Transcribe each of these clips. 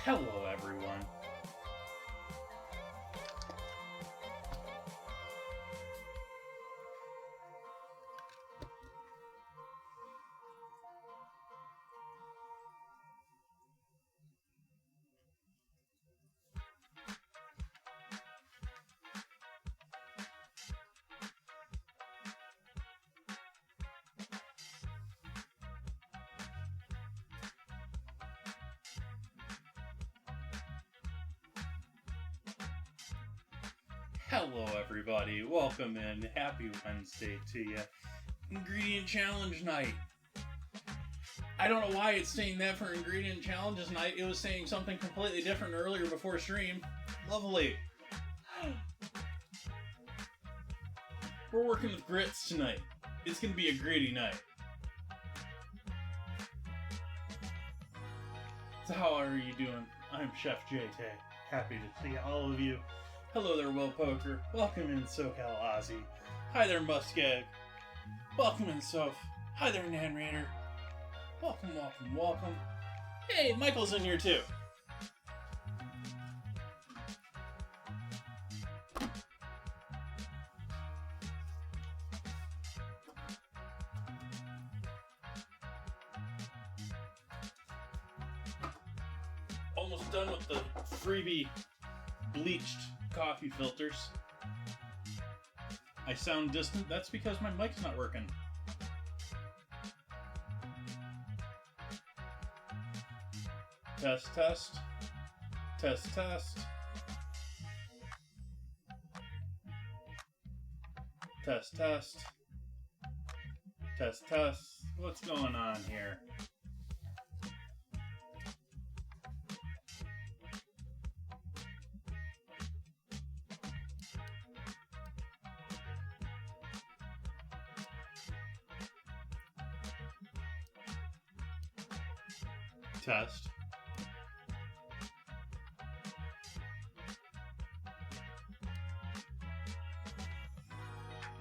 Hello, everyone. Hello, everybody. Welcome in. Happy Wednesday to you. Ingredient Challenge night. I don't know why it's saying that for Ingredient Challenges night. It was saying something completely different earlier before stream. Lovely. We're working with grits tonight. It's going to be a gritty night. So how are you doing? I'm Chef JT. Happy to see all of you. Hello there, Will Poker. Welcome in, SoCal Ozzy. Hi there, Muskeg. Welcome in, Soph. Hi there, Nan Raider. Welcome, welcome, welcome. Hey, Michael's in here too. Almost done with the freebie bleached coffee filters. I sound distant. That's because my mic's not working. Test, test. Test, test. Test, test. Test, test. What's going on here? Test.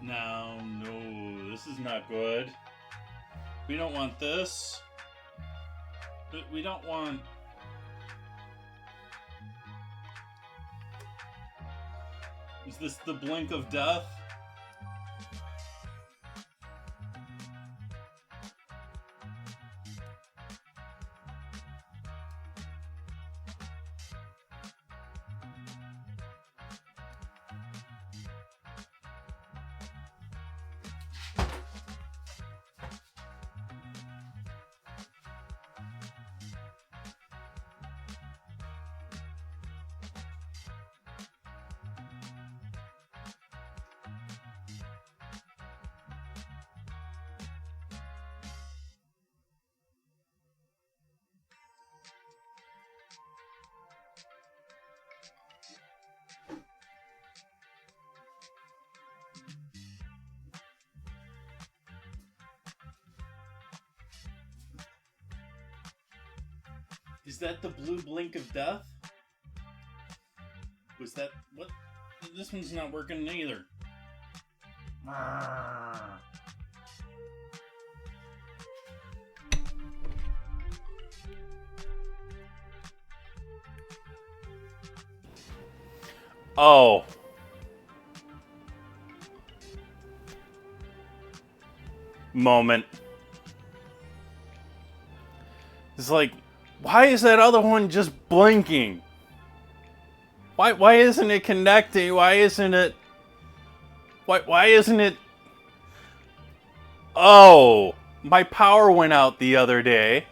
No, this is not good. We don't want this. We don't want... Is this the blink of death? Is that the blue blink of death? Was that... what? This one's not working either. Oh. Moment. It's like... why is that other one just blinking? Why isn't it connecting? Why isn't it... Why isn't it... Oh! My power went out the other day.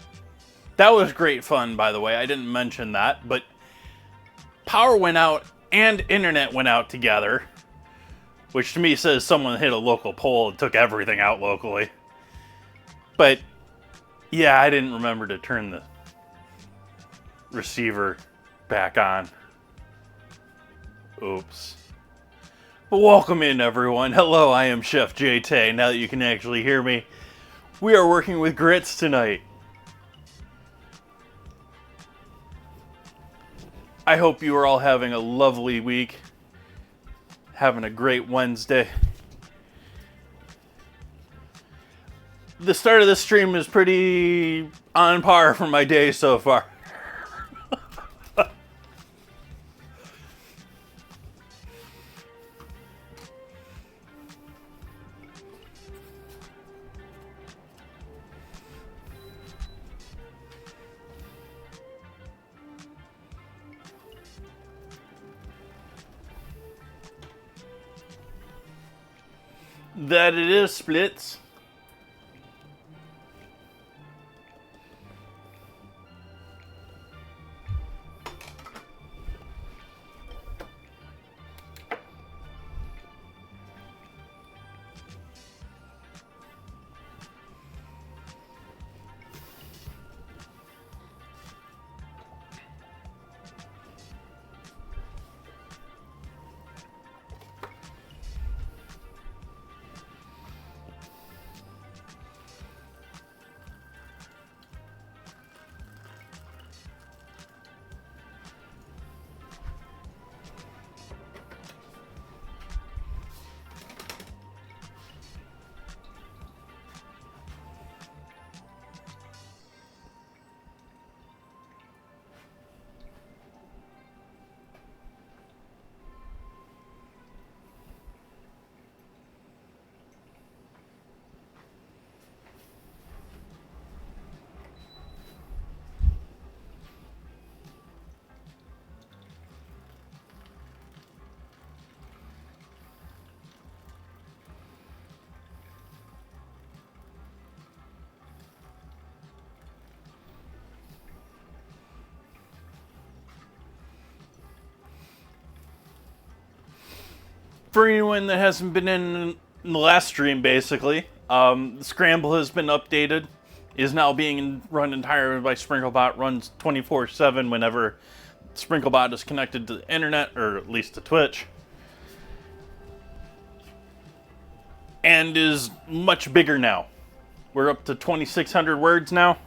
That was great fun, by the way. I didn't mention that, but... power went out and internet went out together. Which to me says someone hit a local pole and took everything out locally. But... yeah, I didn't remember to turn the receiver back on. Oops. But welcome in, everyone. Hello, I am Chef JT. Now that you can actually hear me, we are working with grits tonight. I hope you are all having a lovely week. Having a great Wednesday. The start of this stream is pretty on par for my day so far. That it is, Splits. For anyone that hasn't been in the last stream, basically, Scramble has been updated, is now being run entirely by Sprinklebot, runs 24/7 whenever Sprinklebot is connected to the internet, or at least to Twitch, and is much bigger now. We're up to 2,600 words now.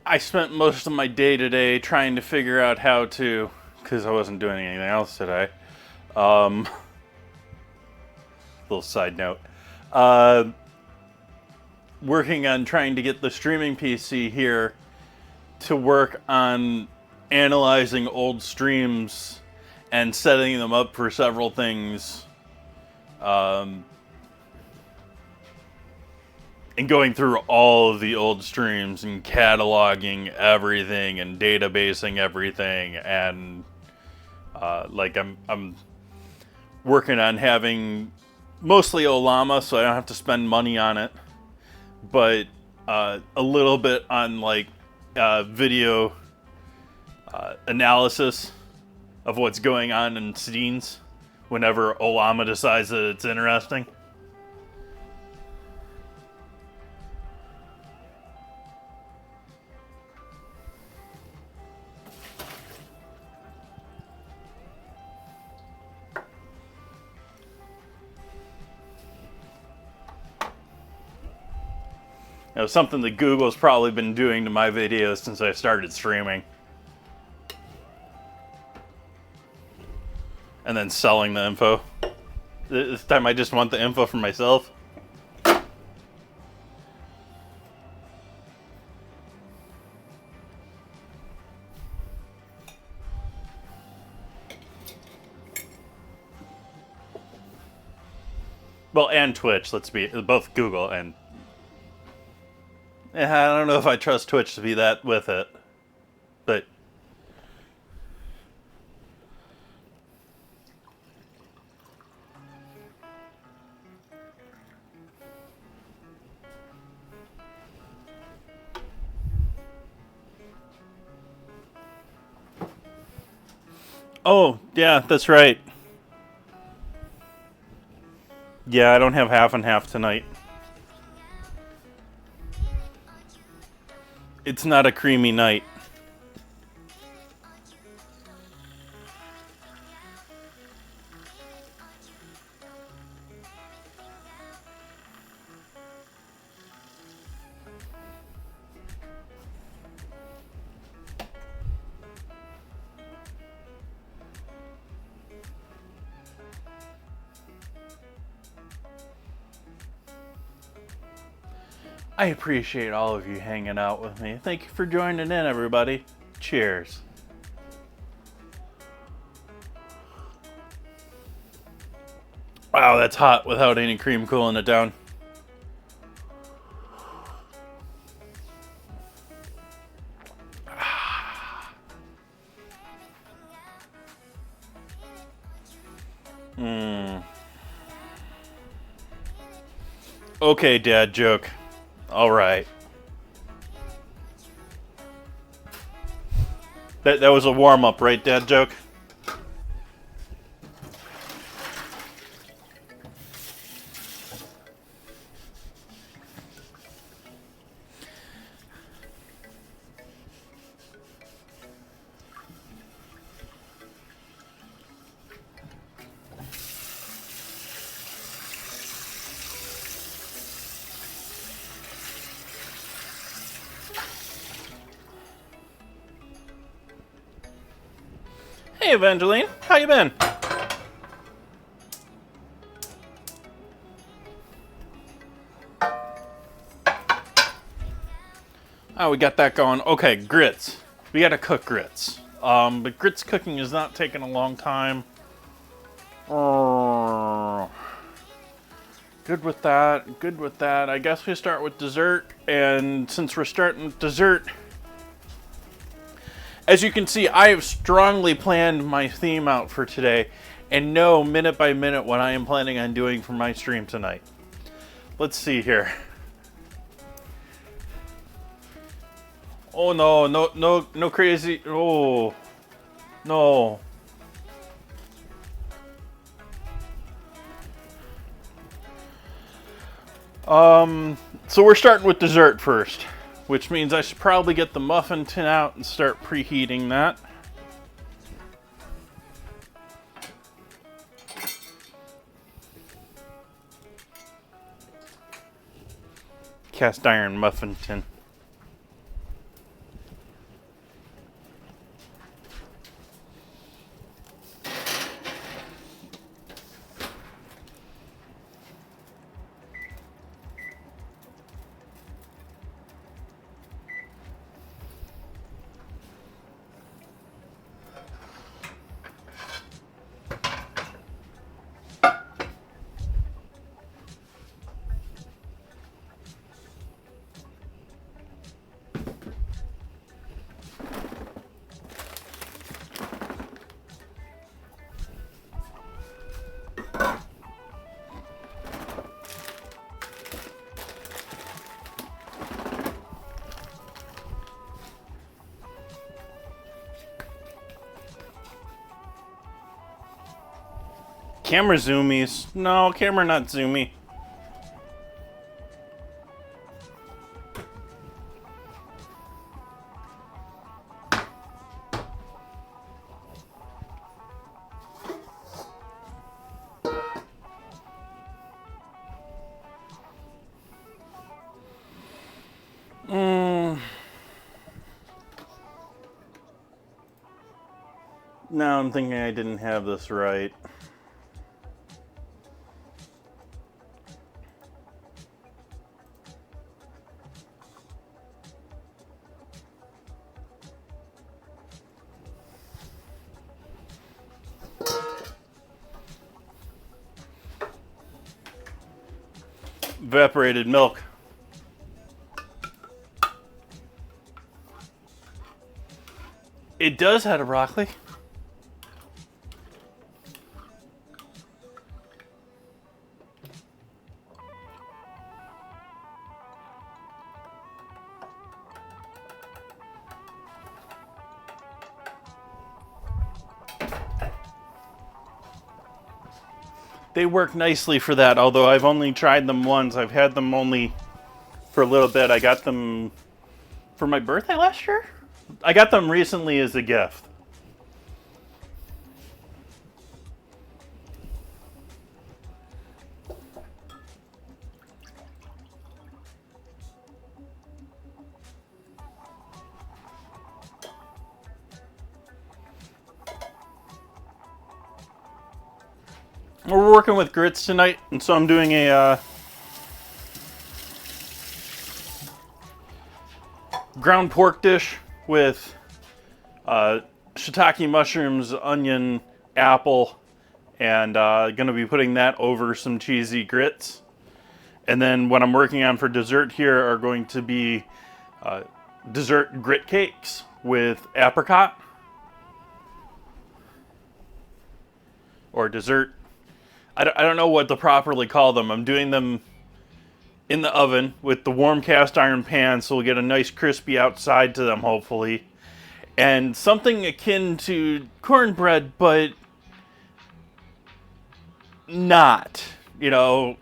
I spent most of my day today trying to figure out how to, because I wasn't doing anything else today. Little side note. Working on trying to get the streaming PC here to work on analyzing old streams and setting them up for several things. And going through all of the old streams and cataloging everything and databasing everything, and like I'm working on having mostly Ollama, so I don't have to spend money on it, but a little bit on like video analysis of what's going on in scenes whenever Ollama decides that it's interesting. You know, something that Google's probably been doing to my videos since I started streaming. And then selling the info. This time I just want the info for myself. Well, and Twitch, let's be, both Google and... I don't know if I trust Twitch to be that with it. But... Oh, yeah, that's right. Yeah, I don't have half and half tonight. It's not a creamy night. I appreciate all of you hanging out with me. Thank you for joining in, everybody. Cheers. Wow, that's hot without any cream cooling it down. Okay, dad joke. All right. That was a warm up, right, dad joke? Hey, Evangeline, how you been? Oh, we got that going. Okay, grits. We gotta cook grits. But grits cooking is not taking a long time. Good with that. Good with that. I guess we start with dessert. And since we're starting with dessert, as you can see, I have strongly planned my theme out for today and know minute by minute what I am planning on doing for my stream tonight. Let's see here. Oh no, no crazy. Oh, no. So we're starting with dessert first, which means I should probably get the muffin tin out and start preheating that. Cast iron muffin tin. Camera zoomies. No, camera not zoomy. Now I'm thinking I didn't have this right. Evaporated milk. It does have a broccoli. They work nicely for that, although I've only tried them once. I've had them only for a little bit. I got them for my birthday last year? I got them recently as a gift. We're working with grits tonight, and so I'm doing a ground pork dish with shiitake mushrooms, onion, apple, and gonna be putting that over some cheesy grits. And then what I'm working on for dessert here are going to be dessert grit cakes with apricot. Or dessert, I don't know what to properly call them. I'm doing them in the oven with the warm cast iron pan, so we'll get a nice crispy outside to them, hopefully. And something akin to cornbread, but not, you know.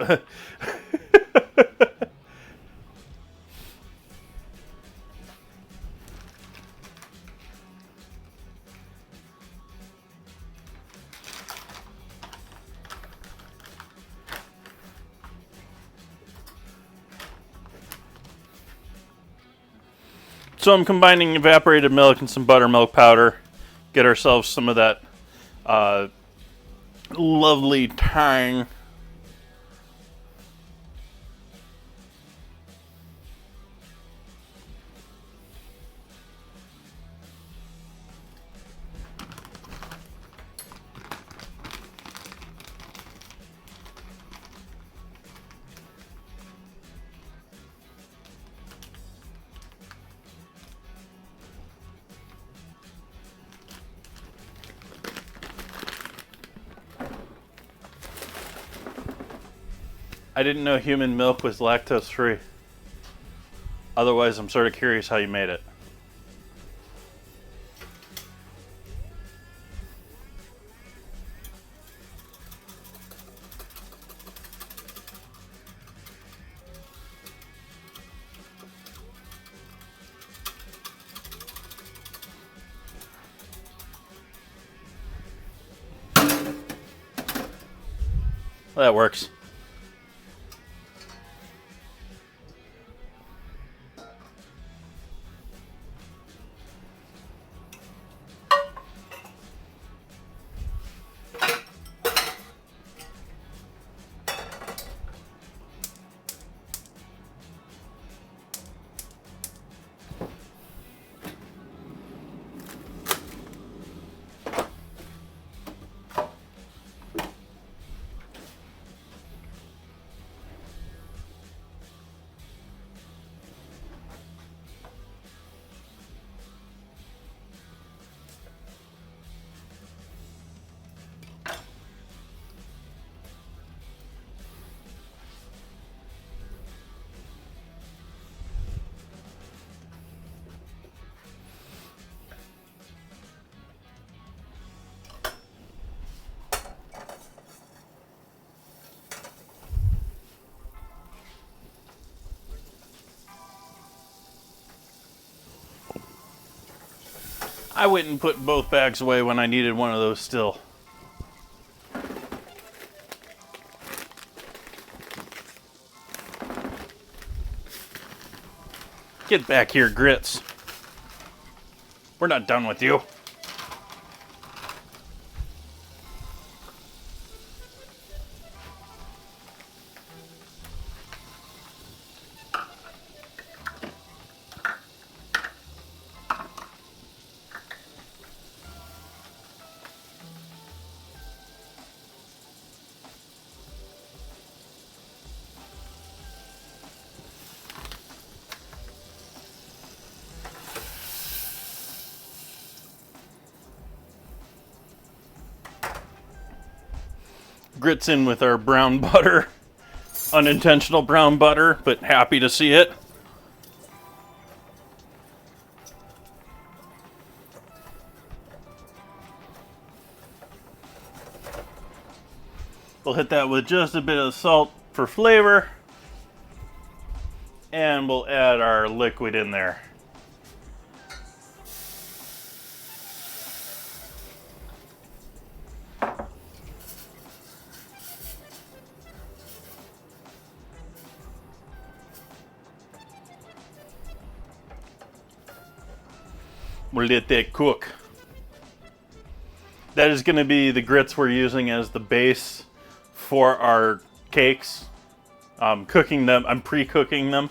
So I'm combining evaporated milk and some buttermilk powder. Get ourselves some of that lovely tang. I didn't know human milk was lactose free. Otherwise, I'm sort of curious how you made it. Well, that works. I went and put both bags away when I needed one of those still. Get back here, Grits. We're not done with you. Grits in with our brown butter. Unintentional brown butter, but happy to see it. We'll hit that with just a bit of salt for flavor. And we'll add our liquid in there. We'll let that cook. That is going to be the grits we're using as the base for our cakes. Cooking them, I'm pre-cooking them.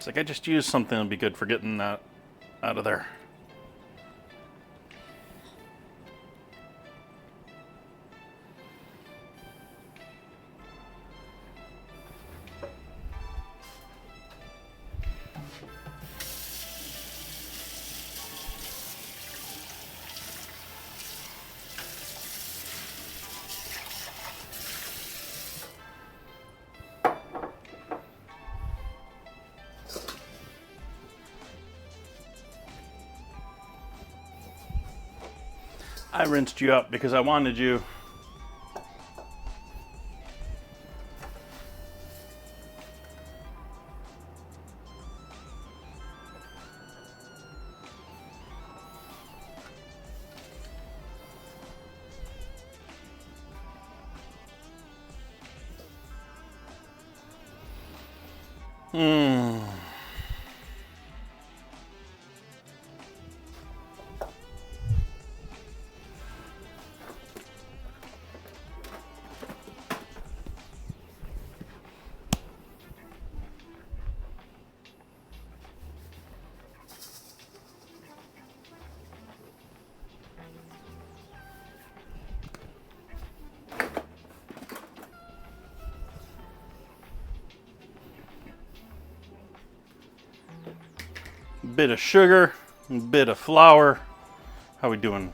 It's like I just used something that'll be good for getting that out of there. I rinsed you up because I wanted you. Bit of sugar, bit of flour. How we doing?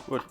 What?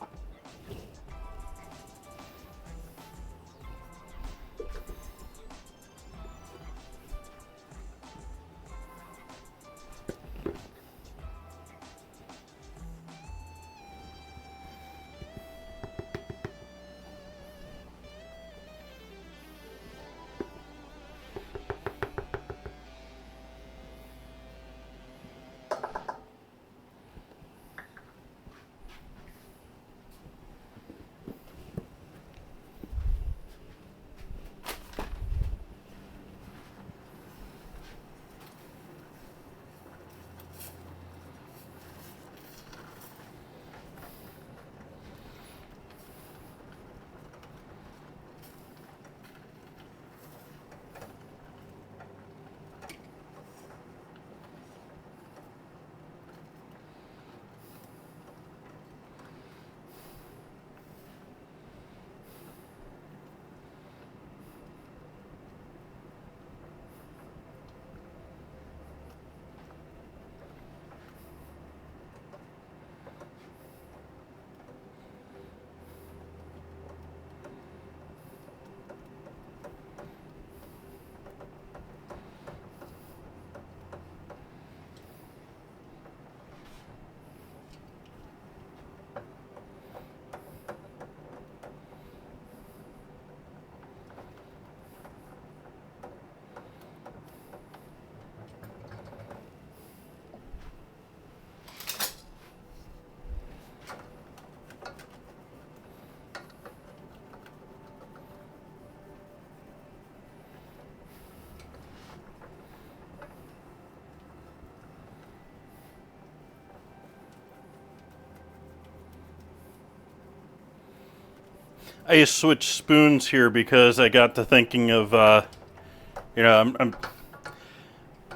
I just switched spoons here because I got to thinking of,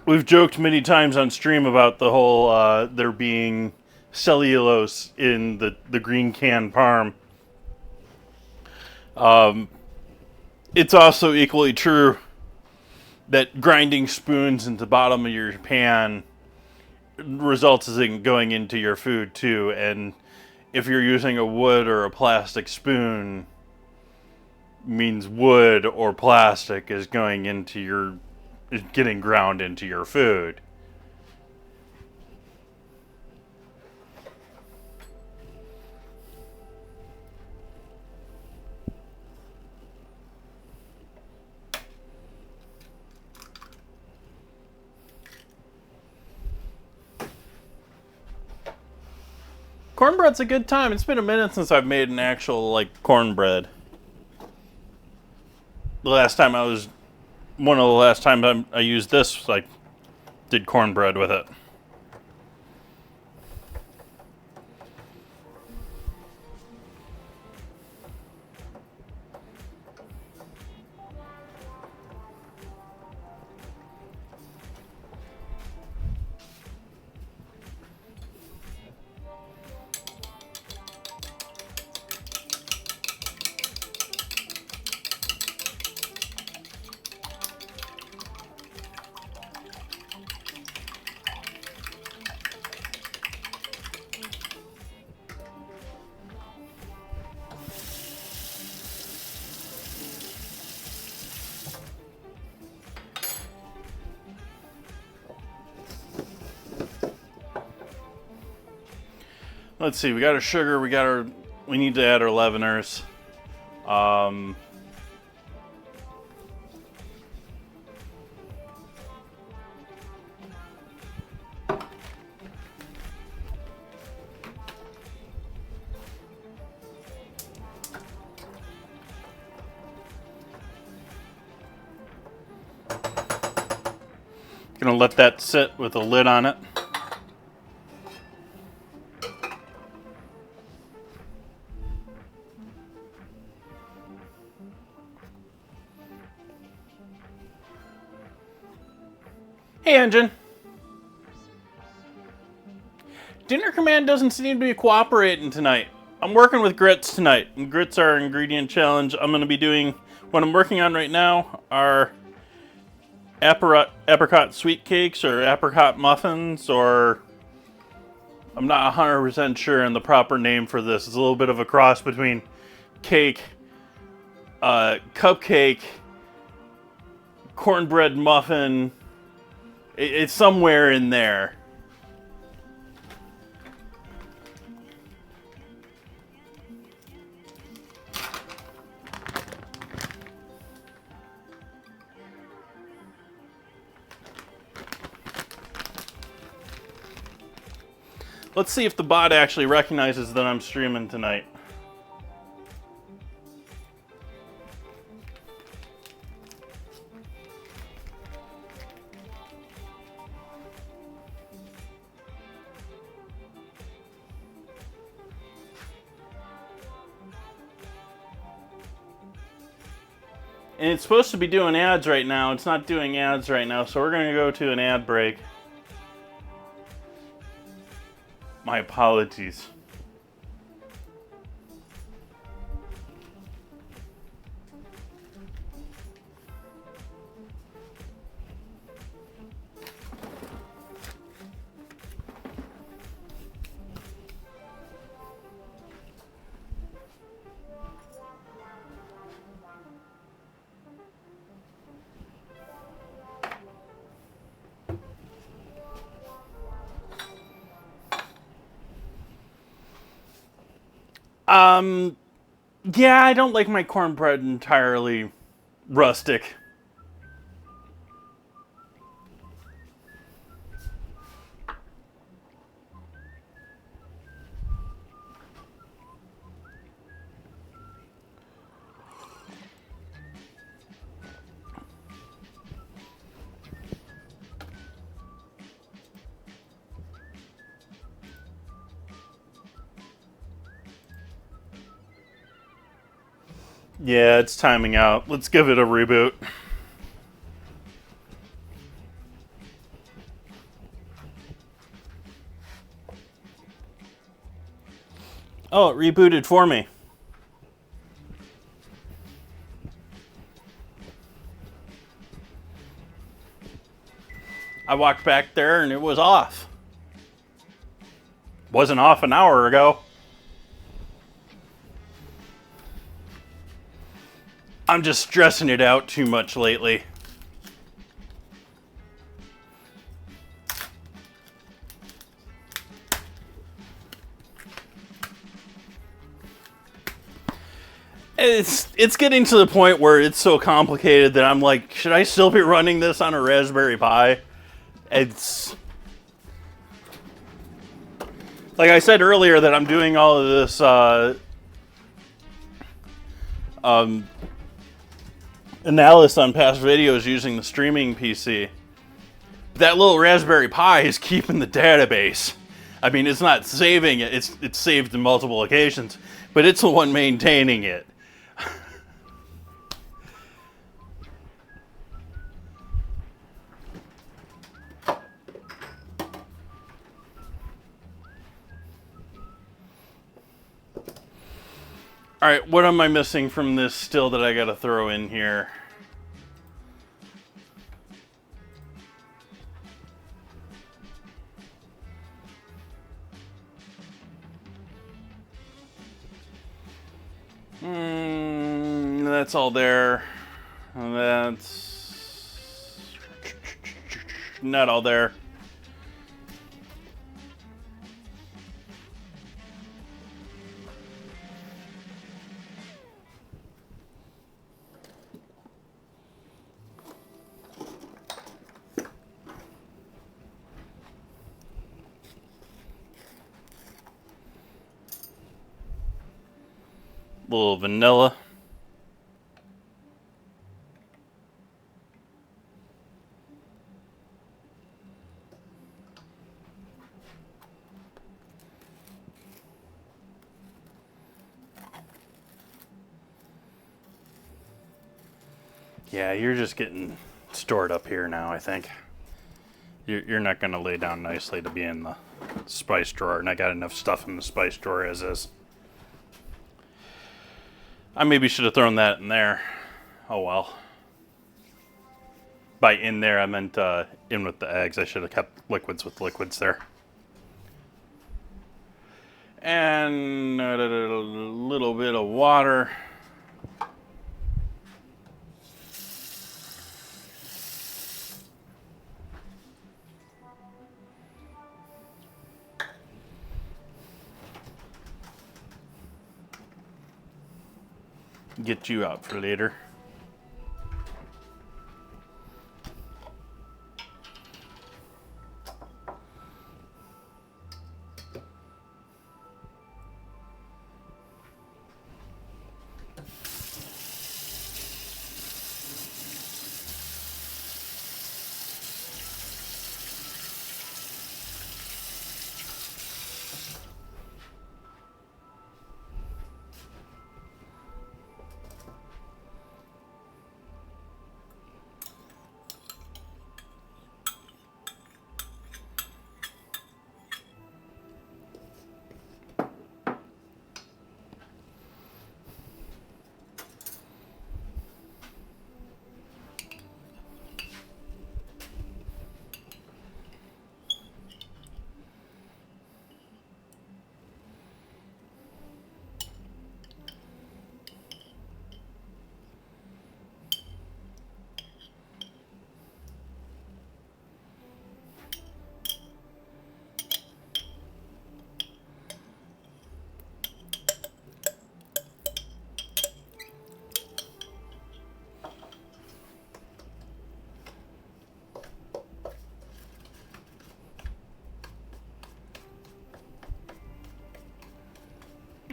we've joked many times on stream about the whole there being cellulose in the green can parm. It's also equally true that grinding spoons into the bottom of your pan results in going into your food too. And if you're using a wood or a plastic spoon, means wood or plastic is going into is getting ground into your food. Cornbread's a good time. It's been a minute since I've made an actual, cornbread. One of the last times I used this, did cornbread with it. Let's see, we got our sugar, we need to add our leaveners. Gonna let that sit with a lid on it. Hey, engine. Dinner Command doesn't seem to be cooperating tonight. I'm working with grits tonight, and grits are our ingredient challenge. I'm going to be doing, what I'm working on right now are apricot sweet cakes or apricot muffins, or I'm not 100% sure on the proper name for this. It's a little bit of a cross between cake, cupcake, cornbread muffin. It's somewhere in there. Let's see if the bot actually recognizes that I'm streaming tonight. And it's supposed to be doing ads right now. It's not doing ads right now, so we're going to go to an ad break. My apologies. Yeah, I don't like my cornbread entirely rustic. Yeah, it's timing out. Let's give it a reboot. Oh, it rebooted for me. I walked back there and it was off. Wasn't off an hour ago. I'm just stressing it out too much lately. It's getting to the point where it's so complicated that I'm like, should I still be running this on a Raspberry Pi? It's like I said earlier that I'm doing all of this analysis on past videos using the streaming PC. That little Raspberry Pi is keeping the database. I mean, it's not saving it. It's saved in multiple occasions, but it's the one maintaining it. All right, what am I missing from this still that I gotta throw in here? That's all there. That's not all there. little vanilla. Yeah, you're just getting stored up here now, I think. You're not going to lay down nicely to be in the spice drawer, and I got enough stuff in the spice drawer as is. I maybe should have thrown that in there. Oh well. By in there, I meant in with the eggs. I should have kept liquids with liquids there. And a little bit of water. Get you out for later.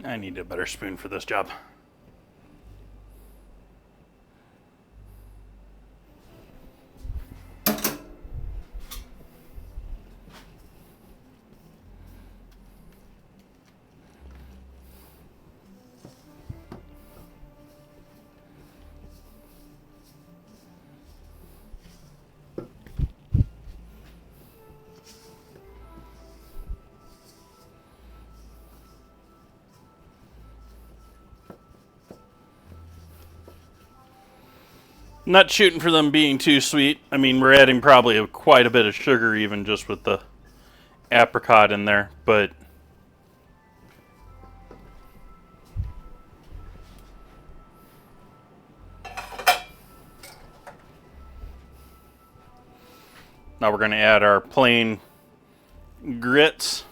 I need a better spoon for this job. Not shooting for them being too sweet. I mean, we're adding probably quite a bit of sugar even just with the apricot in there, but now we're going to add our plain grits.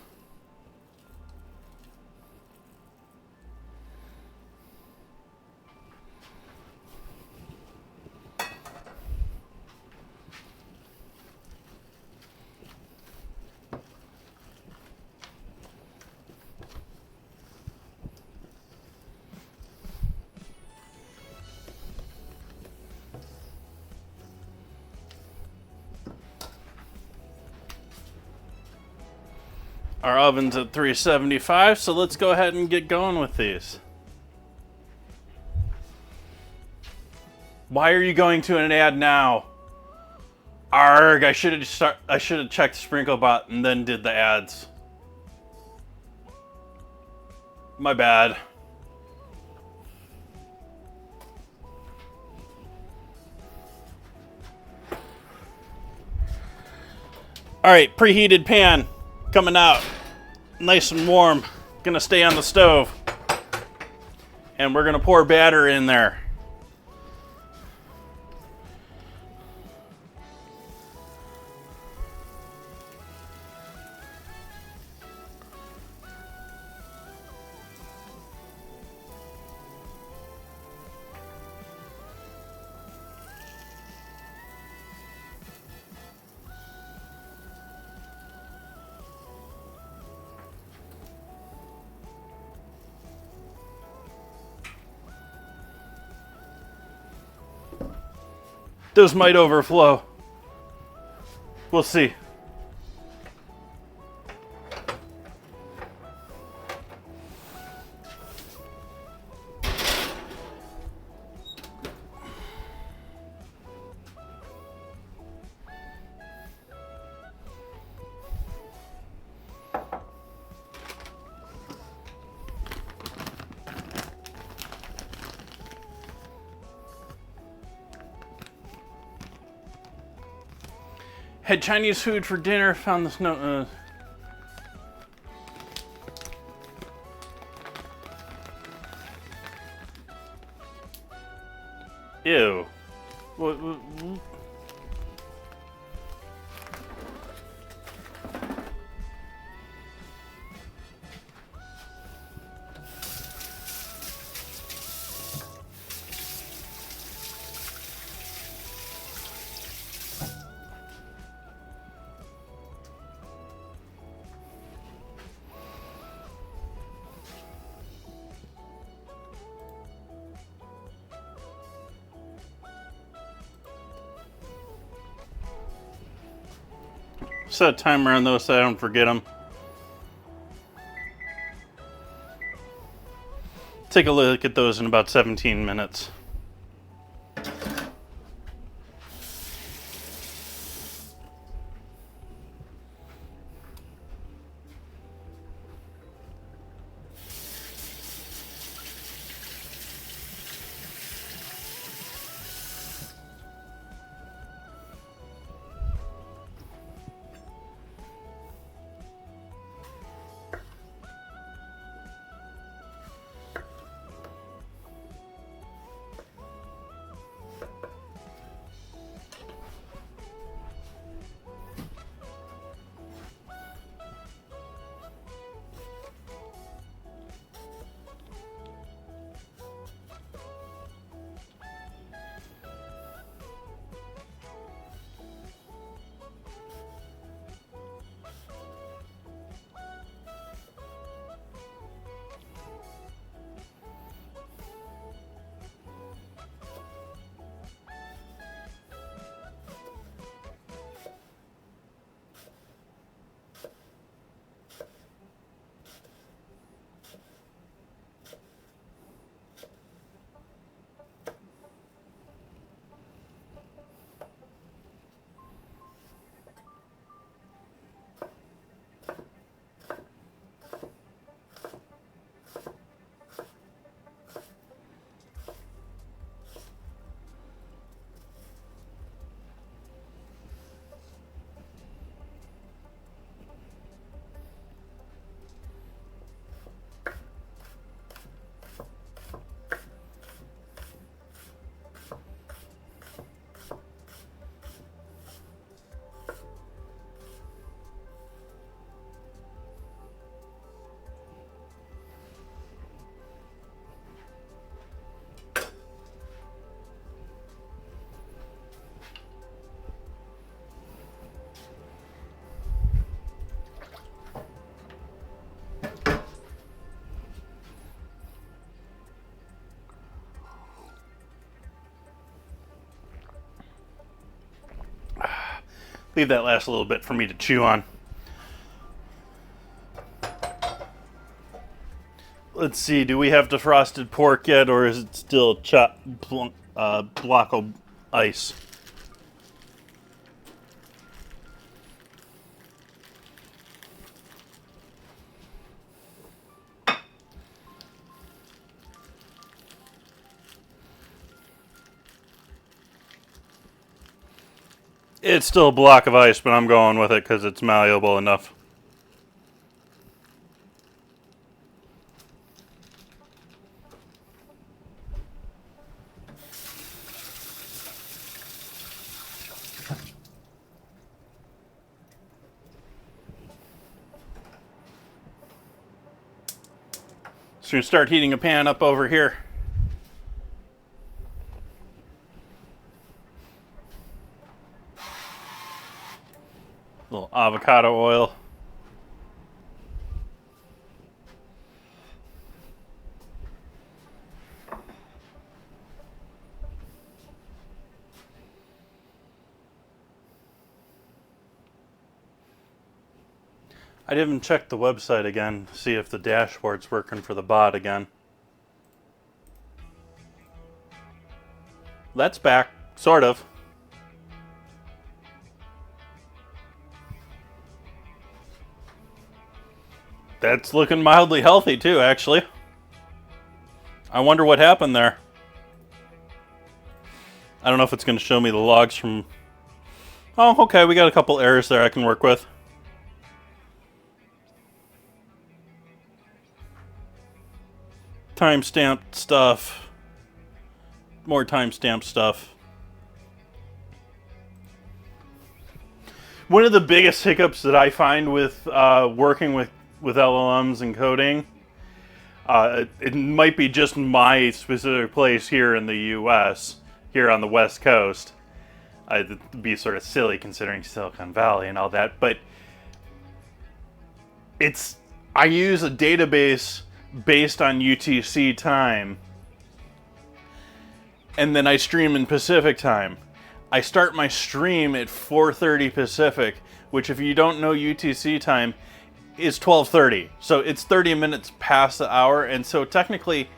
Our oven's at 375, so let's go ahead and get going with these. Why are you going to an ad now? Arg, I should have checked SprinkleBot and then did the ads. My bad. Alright, preheated pan coming out. Nice and warm. Gonna stay on the stove. And we're gonna pour batter in there. Those might overflow. We'll see. Had Chinese food for dinner, found the snow... Ew. What? Set a timer on those so I don't forget them. Take a look at those in about 17 minutes. Leave that last little bit for me to chew on. Let's see, do we have defrosted pork yet, or is it still block of ice? It's still a block of ice, but I'm going with it because it's malleable enough. So we're going to start heating a pan up over here. A little avocado oil. I didn't check the website again to see if the dashboard's working for the bot again. That's back, sort of. That's looking mildly healthy too, actually. I wonder what happened there. I don't know if it's going to show me the logs from... Oh, okay, we got a couple errors there I can work with. Timestamped stuff. More timestamped stuff. One of the biggest hiccups that I find with working with LLMs and coding, it might be just my specific place here in the US, here on the West Coast. It'd be sort of silly considering Silicon Valley and all that, but I use a database based on UTC time, and then I stream in Pacific time. I start my stream at 4:30 Pacific, which if you don't know UTC time, is 12:30. So it's 30 minutes past the hour, and so technically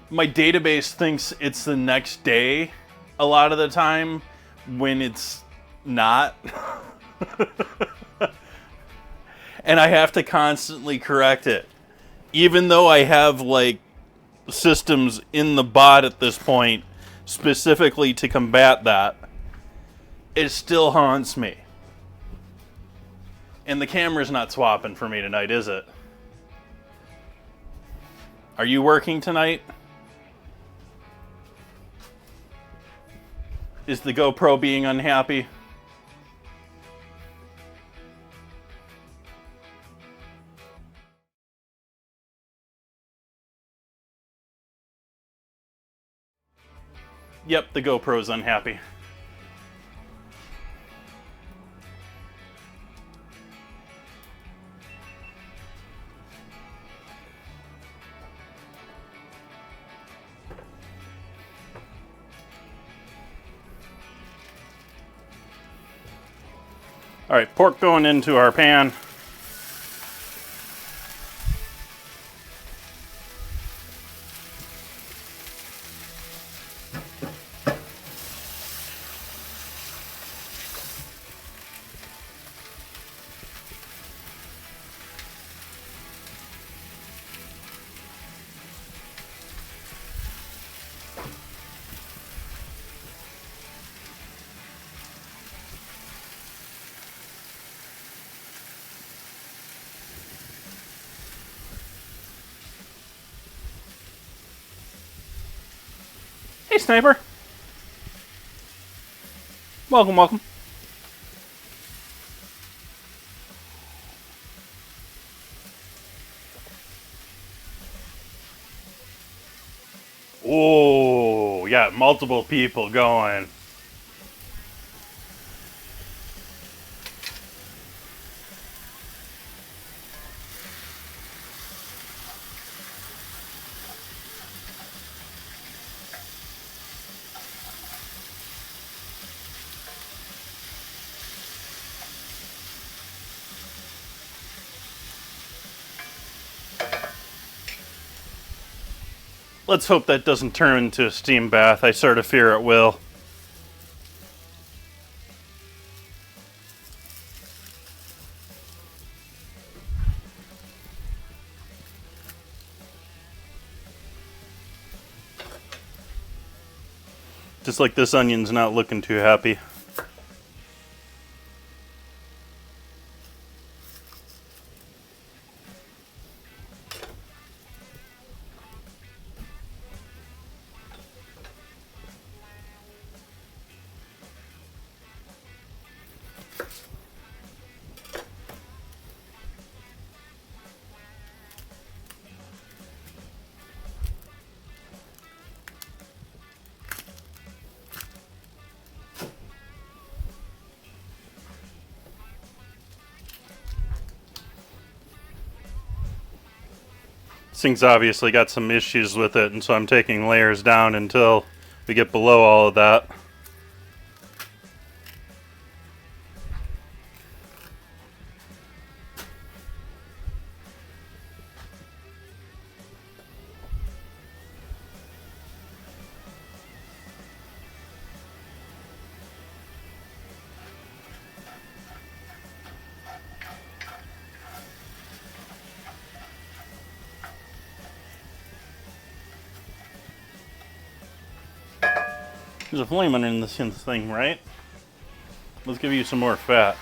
my database thinks it's the next day a lot of the time when it's not. And I have to constantly correct it. Even though I have like systems in the bot at this point specifically to combat that, it still haunts me. And the camera's not swapping for me tonight, is it? Are you working tonight? Is the GoPro being unhappy? Yep, the GoPro's unhappy. All right, pork going into our pan. Hey, Sniper. Welcome, welcome. Oh, yeah, multiple people going. Let's hope that doesn't turn into a steam bath. I sort of fear it will. Just like this onion's not looking too happy. This thing's obviously got some issues with it, and so I'm taking layers down until we get below all of that. There's a flame under this thing, right? Let's give you some more fat.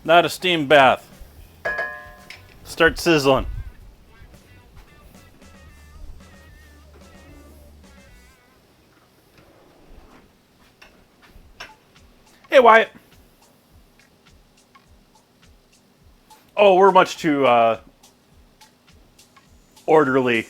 Not a steam bath. Start sizzling. Hey, Wyatt. Oh, we're much too orderly.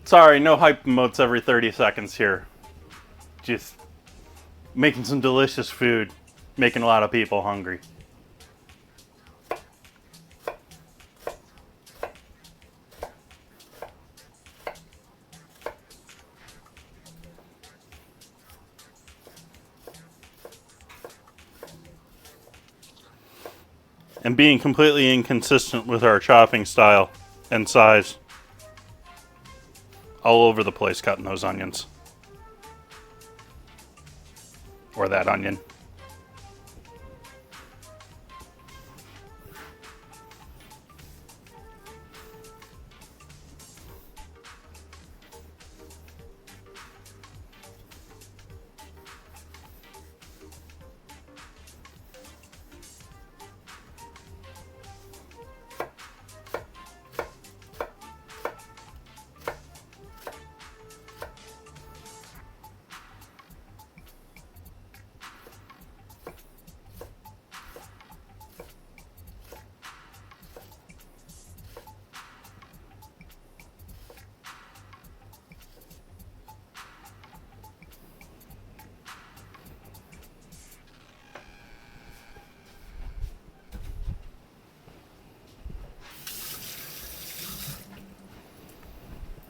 Sorry, no hype emotes every 30 seconds here. Just making some delicious food, making a lot of people hungry. And being completely inconsistent with our chopping style and size. All over the place cutting those onions. Or that onion.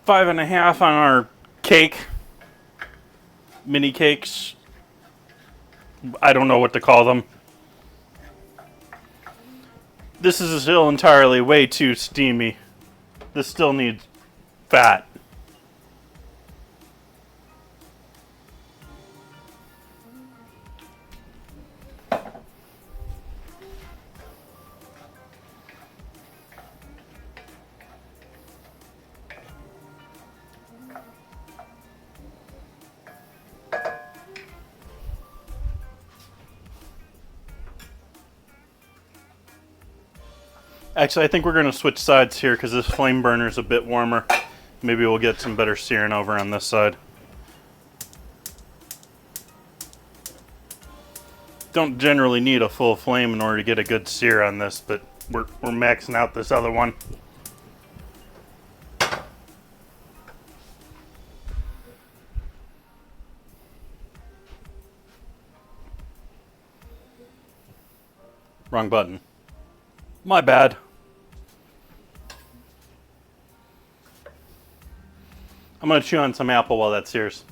Five and a half on our cake. Mini cakes. I don't know what to call them. This is still entirely way too steamy. This still needs fat. Actually, I think we're going to switch sides here because this flame burner is a bit warmer. Maybe we'll get some better searing over on this side. Don't generally need a full flame in order to get a good sear on this, but we're maxing out this other one. Wrong button. My bad. I'm going to chew on some apple while that sears.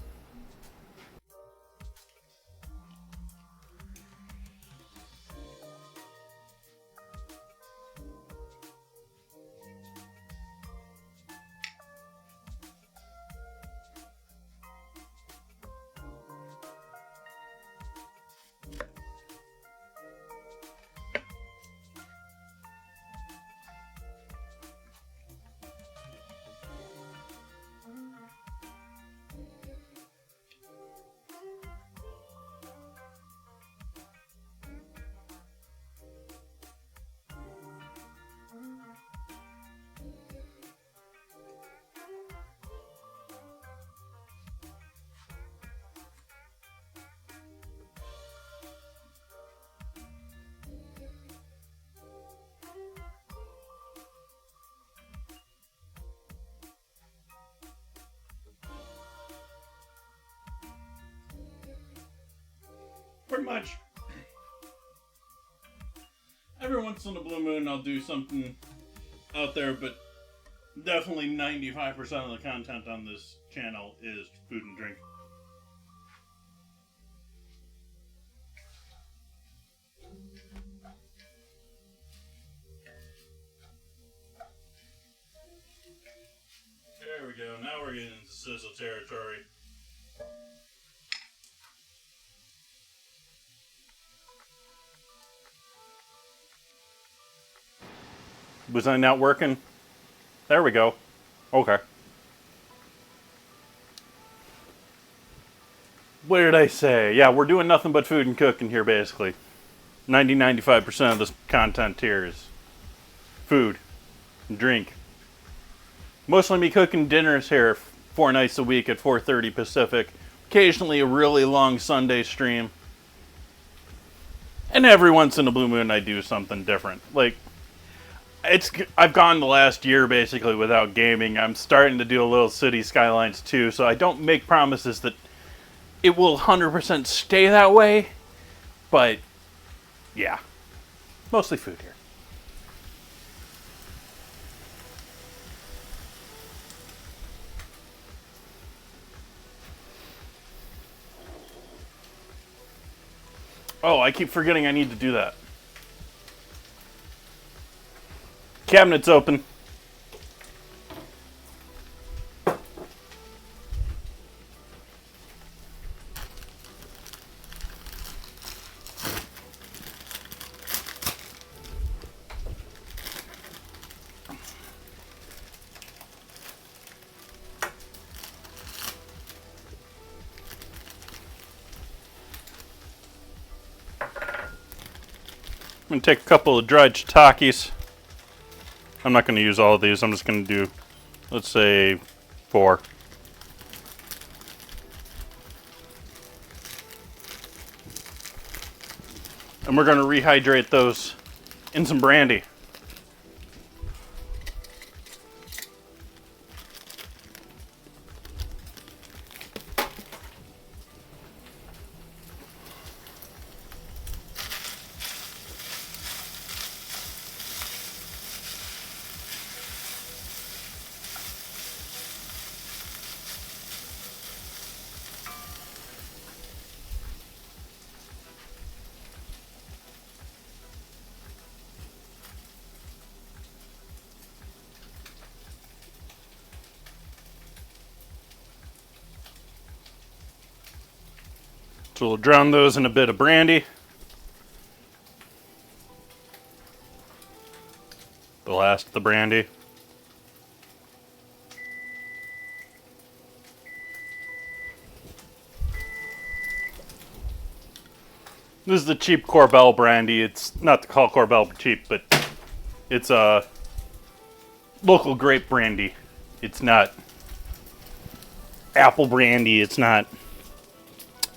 Pretty much. Every once in a blue moon I'll do something out there, but definitely 95% of the content on this channel is food and drink. territory. Was I not working? There we go. Okay. What did I say? Yeah, we're doing nothing but food and cooking here, basically. 95% of this content here is food and drink. Mostly me cooking dinners here 4 nights a week at 4:30 Pacific. Occasionally a really long Sunday stream. And every once in a blue moon I do something different. Like, I've gone the last year basically without gaming. I'm starting to do a little City Skylines 2, so I don't make promises that it will 100% stay that way. But, yeah. Mostly food here. Oh, I keep forgetting I need to do that. Cabinet's open. I'm going to take a couple of dried shiitakes. I'm not going to use all of these. I'm just going to do, let's say, 4. And we're going to rehydrate those in some brandy. So we'll drown those in a bit of brandy. The last of the brandy. This is the cheap Corbel brandy. It's not to call Corbel cheap, but it's a local grape brandy. It's not apple brandy. It's not.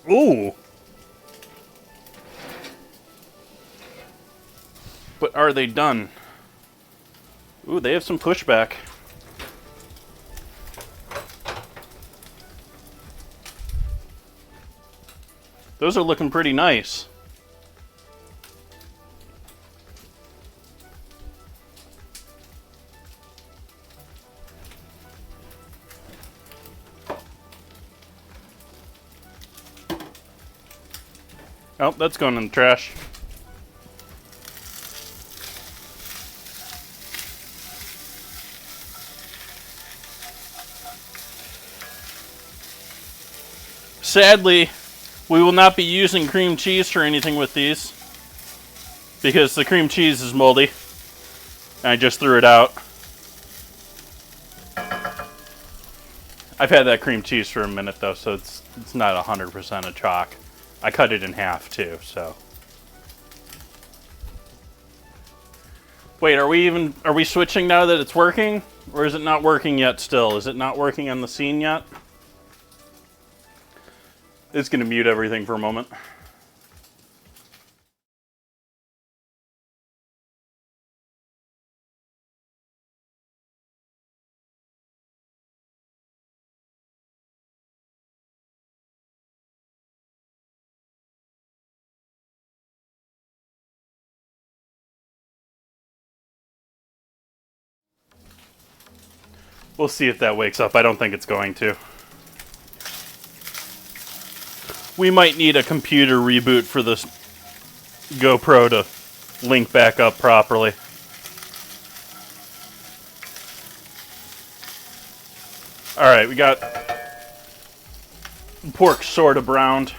Ooh. But are they done? Ooh, they have some pushback. Those are looking pretty nice. Oh, that's going in the trash. Sadly, we will not be using cream cheese for anything with these because the cream cheese is moldy. And I just threw it out. I've had that cream cheese for a minute though, so it's not 100% a chalk. I cut it in half too, so. Wait, are we switching now that it's working? Or is it not working yet still? Is it not working on the scene yet? It's gonna mute everything for a moment. We'll see if that wakes up. I don't think it's going to. We might need a computer reboot for this GoPro to link back up properly. Alright, we got Pork sort of browned.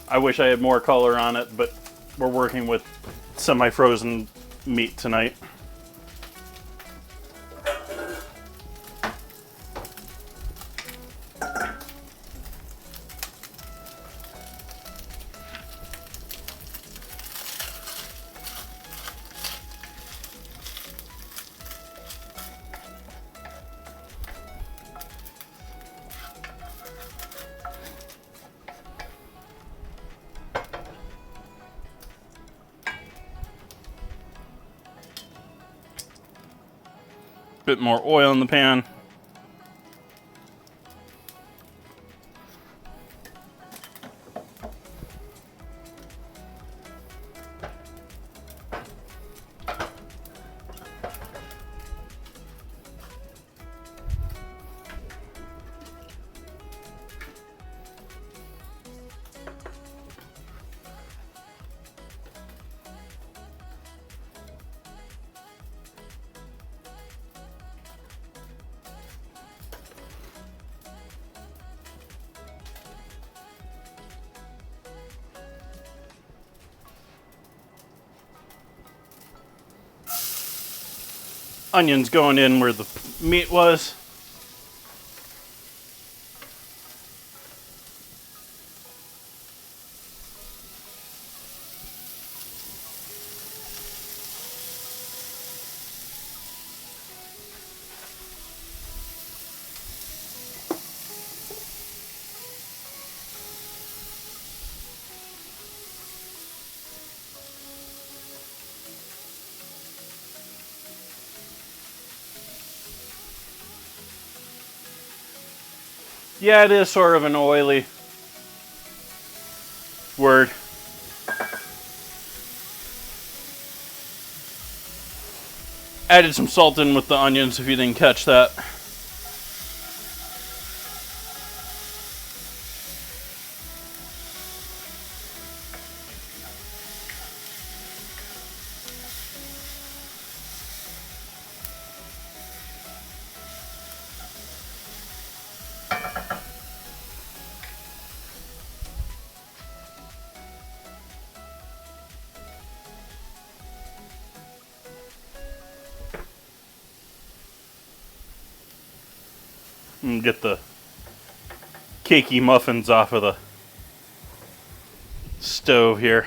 I wish I had more color on it, but we're working with semi-frozen meat tonight. Bit more oil in the pan. Onions going in where the meat was. Yeah, it is sort of an oily word. Added some salt in with the onions if you didn't catch that. And get the cakey muffins off of the stove here.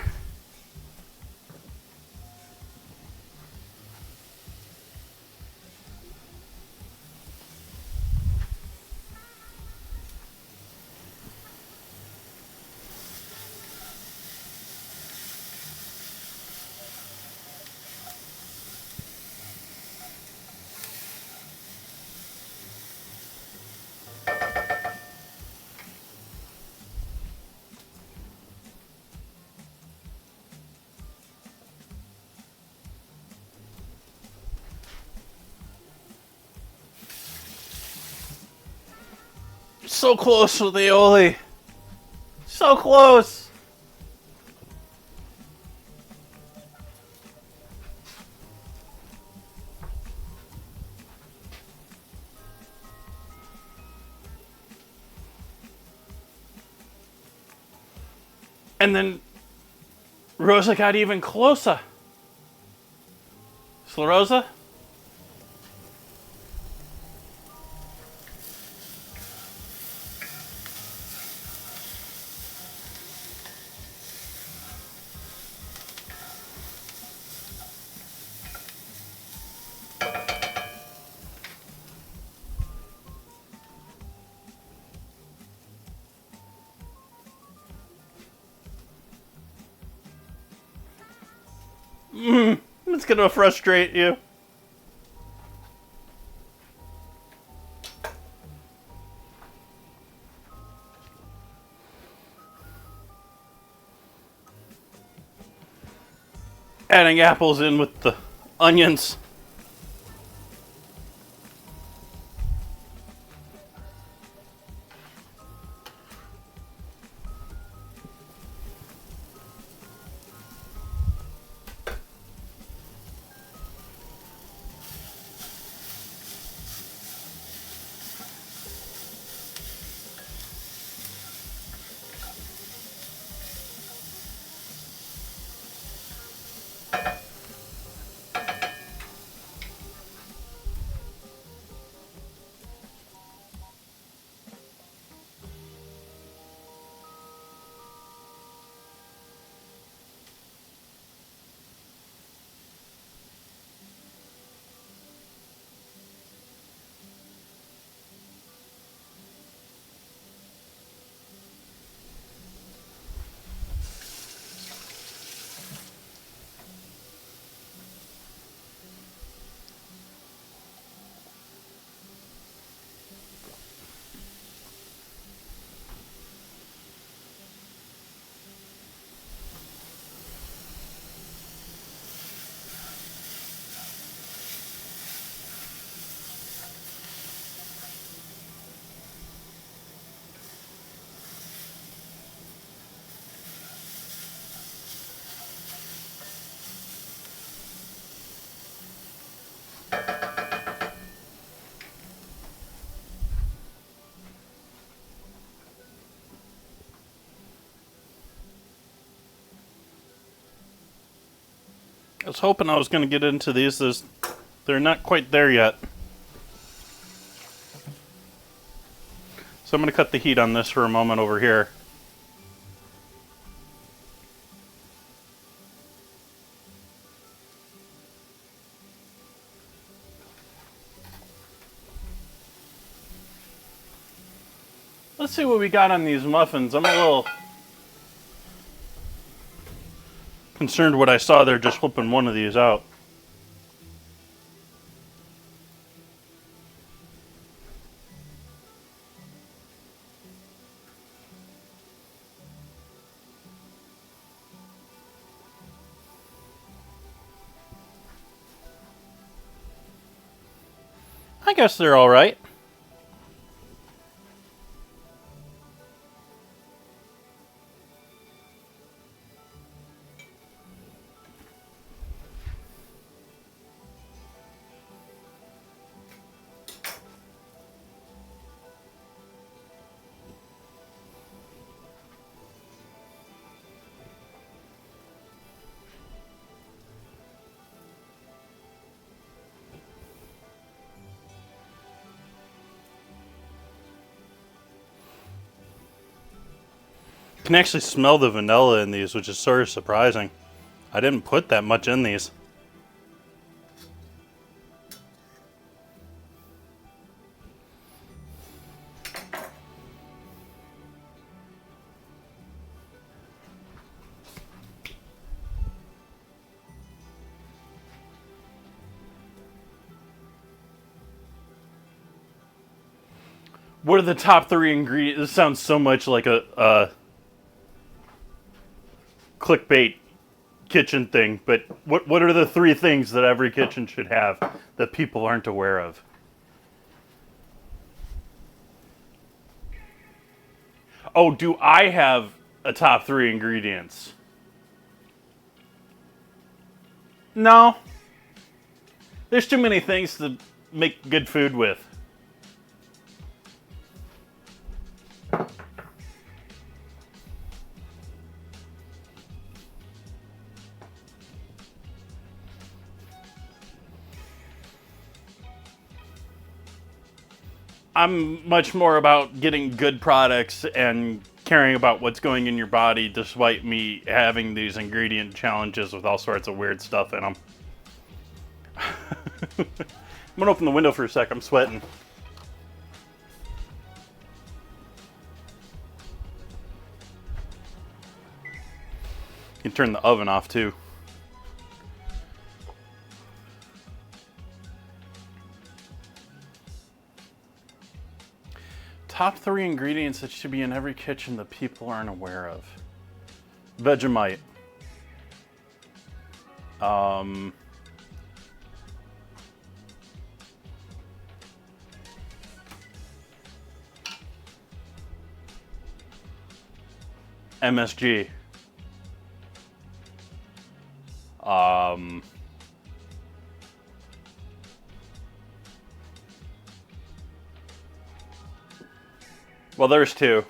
So close with the aioli. So close. And then Rosa got even closer. Rosa? It's gonna frustrate you. Adding apples in with the onions. I was hoping I was going to get into these. They're not quite there yet. So I'm going to cut the heat on this for a moment over here. Let's see what we got on these muffins. I'm a little concerned what I saw there just flipping one of these out. I guess they're all right. You can actually smell the vanilla in these, which is sort of surprising. I didn't put that much in these. What are the top 3 ingredients? This sounds so much like a clickbait kitchen thing, but what are the 3 things that every kitchen should have that people aren't aware of? Oh, do I have a top 3 ingredients? No. There's too many things to make good food with. I'm much more about getting good products and caring about what's going in your body, despite me having these ingredient challenges with all sorts of weird stuff in them. I'm gonna open the window for a sec. I'm sweating. You can turn the oven off too. Top 3 ingredients that should be in every kitchen that people aren't aware of. Vegemite. MSG. Well, there's 2.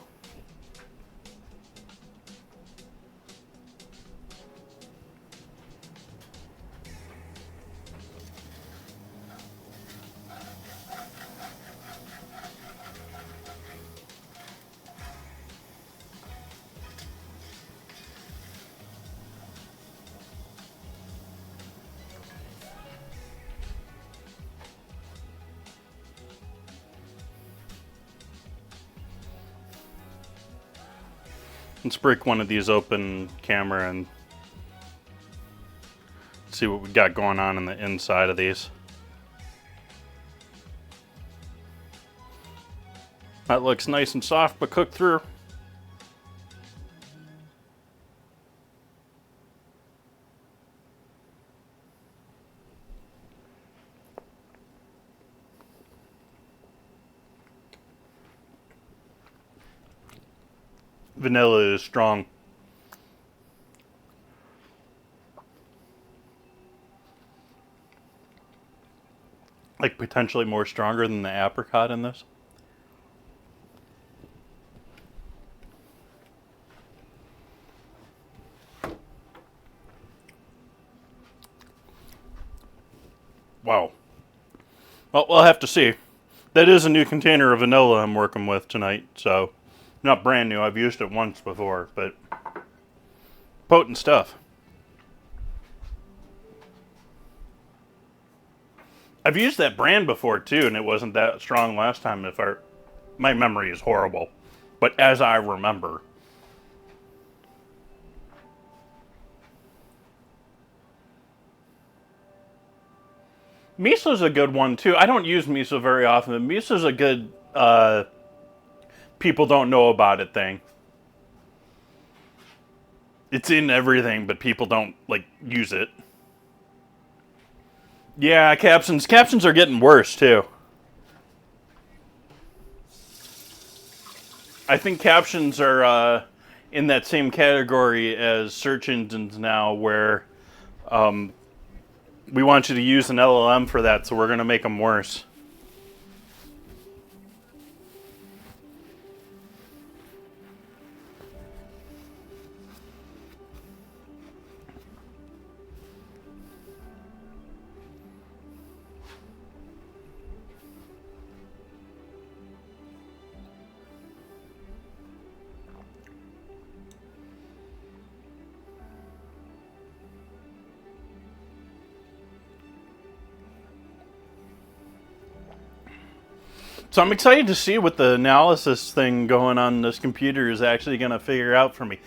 Let's break one of these open camera and see what we got going on in the inside of these. That looks nice and soft but cooked through. Vanilla is strong. Like potentially more stronger than the apricot in this. Wow. Well, we'll have to see. That is a new container of vanilla I'm working with tonight, so not brand new. I've used it once before, but potent stuff. I've used that brand before too, and it wasn't that strong last time. My memory is horrible, but as I remember. Miso's a good one too. I don't use miso very often, but miso's a good people don't know about it thing. It's in everything, but people don't like use it. Yeah, captions. Captions are getting worse too. I think captions are in that same category as search engines now, where we want you to use an LLM for that, so we're going to make them worse. So I'm excited to see what the analysis thing going on this computer is actually going to figure out for me.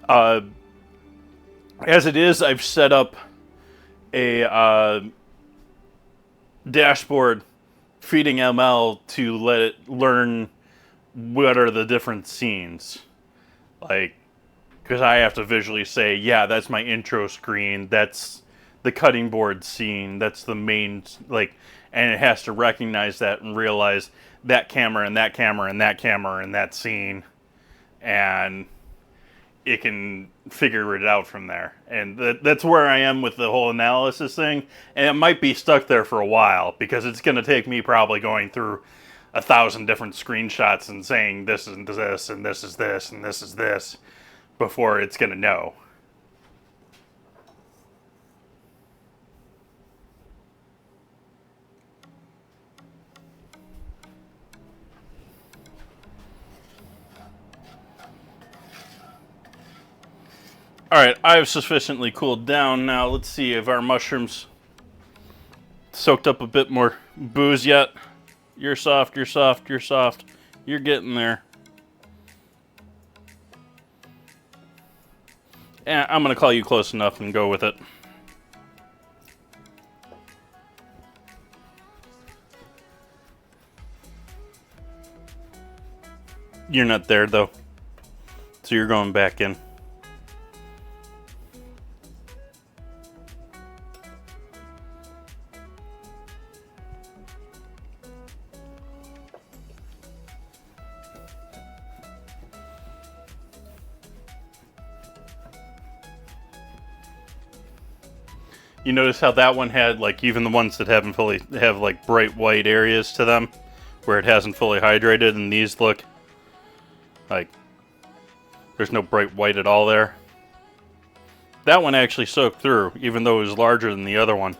As it is, I've set up a dashboard feeding ML to let it learn what are the different scenes. Like, because I have to visually say, yeah, that's my intro screen, that's the cutting board scene, that's the main, like, and it has to recognize that and realize that camera and that camera and that camera and that scene, and it can figure it out from there. And that's where I am with the whole analysis thing, and it might be stuck there for a while, because it's going to take me probably going through 1,000 different screenshots and saying this is this and this is this and this is this before it's going to know. Alright, I've sufficiently cooled down now. Let's see if our mushrooms soaked up a bit more booze yet. You're soft, you're soft, you're soft. You're getting there. And I'm going to call you close enough and go with it. You're not there, though. So you're going back in. You notice how that one had, like, even the ones that haven't fully have like bright white areas to them where it hasn't fully hydrated, and these look like there's no bright white at all there. That one actually soaked through, even though it was larger than the other one.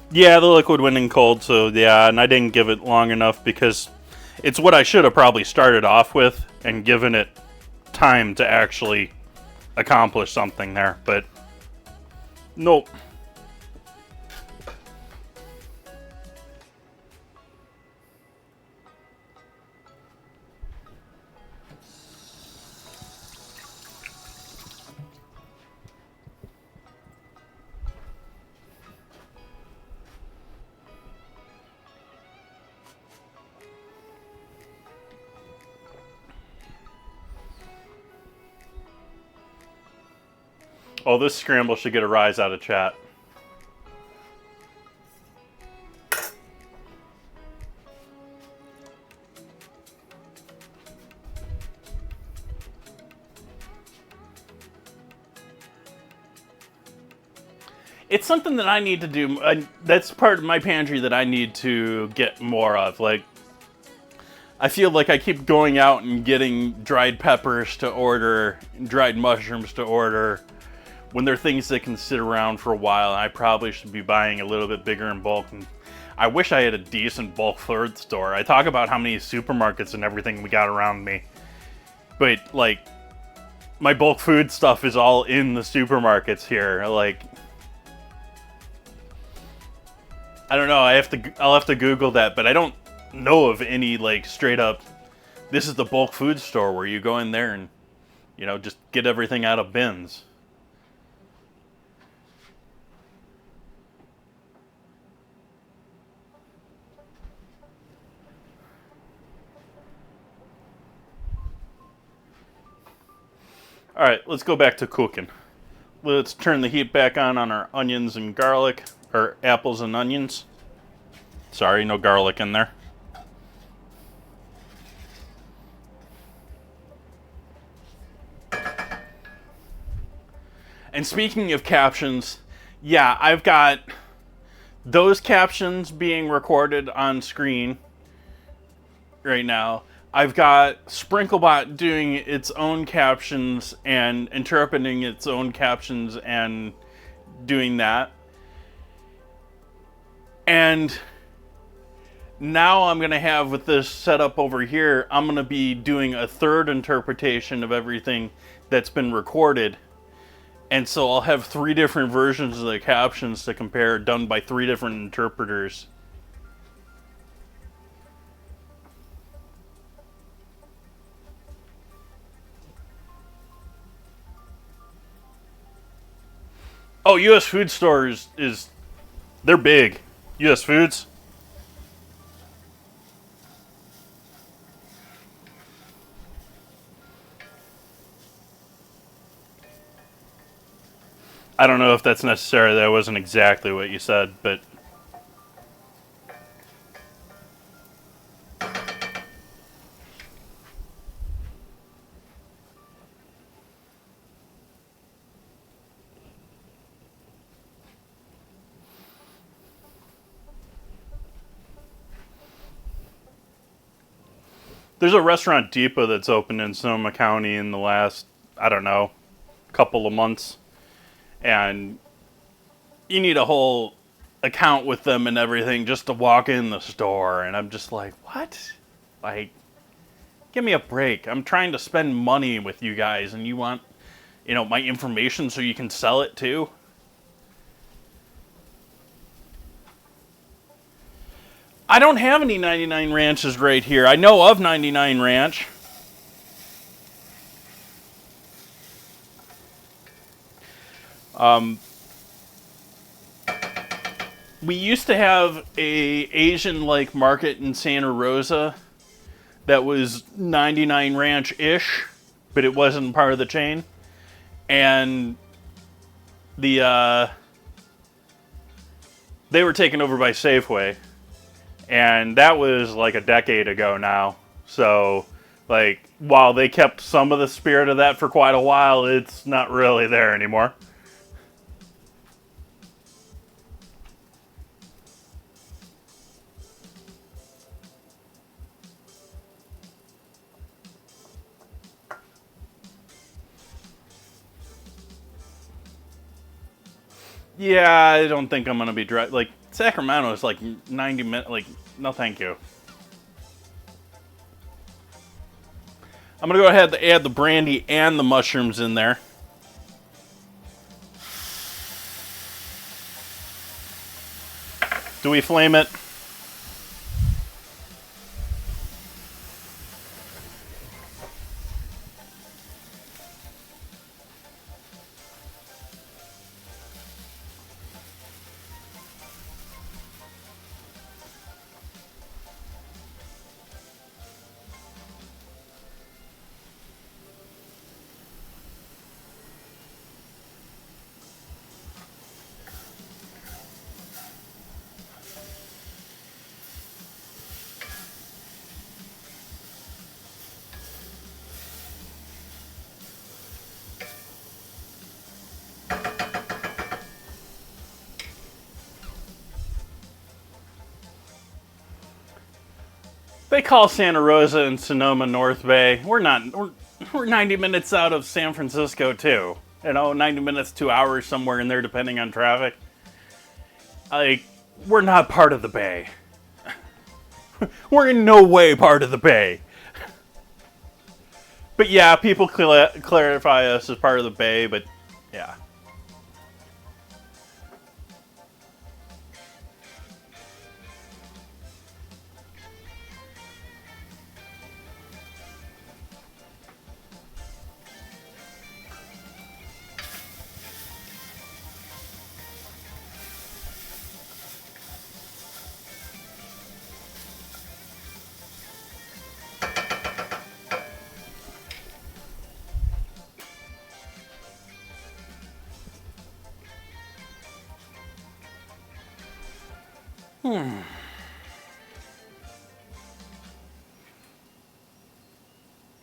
Yeah, the liquid went in cold, so yeah, and I didn't give it long enough because it's what I should have probably started off with and given it time to actually accomplish something there, but nope. Oh, this scramble should get a rise out of chat. It's something that I need to do. That's part of my pantry that I need to get more of. Like, I feel like I keep going out and getting dried peppers to order, dried mushrooms to order, when they're things that can sit around for a while. I probably should be buying a little bit bigger in bulk. And I wish I had a decent bulk food store. I talk about how many supermarkets and everything we got around me, but like, my bulk food stuff is all in the supermarkets here. Like, I don't know. I'll have to Google that, but I don't know of any like straight up. This is the bulk food store where you go in there and just get everything out of bins. All right, let's go back to cooking. Let's turn the heat back on our onions and garlic, or apples and onions. Sorry, no garlic in there. And speaking of captions, yeah, I've got those captions being recorded on screen right now. I've got Sprinklebot doing its own captions and interpreting its own captions and doing that. And now I'm going to have, with this setup over here, I'm going to be doing a third interpretation of everything that's been recorded. And so I'll have 3 different versions of the captions to compare, done by 3 different interpreters. Oh, U.S. Food Stores they're big. U.S. Foods. I don't know if that's necessary. That wasn't exactly what you said, but there's a Restaurant Depot that's opened in Sonoma County in the last, I don't know, couple of months. And you need a whole account with them and everything just to walk in the store. And I'm just like, what? Like, give me a break. I'm trying to spend money with you guys and you want, my information so you can sell it too? I don't have any 99 Ranches right here. I know of 99 Ranch. We used to have a Asian-like market in Santa Rosa that was 99 Ranch-ish, but it wasn't part of the chain. And they were taken over by Safeway. And that was like a decade ago now. So, like, while they kept some of the spirit of that for quite a while, it's not really there anymore. Yeah, I don't think I'm going to be like, Sacramento is like 90 minutes. Like, no, thank you. I'm gonna go ahead and add the brandy and the mushrooms in there. Do we flame it? They call Santa Rosa and Sonoma North Bay. We're not. We're 90 minutes out of San Francisco too. 90 minutes, 2 hours somewhere in there, depending on traffic. Like, we're not part of the Bay. We're in no way part of the Bay. But yeah, people clarify us as part of the Bay, but yeah.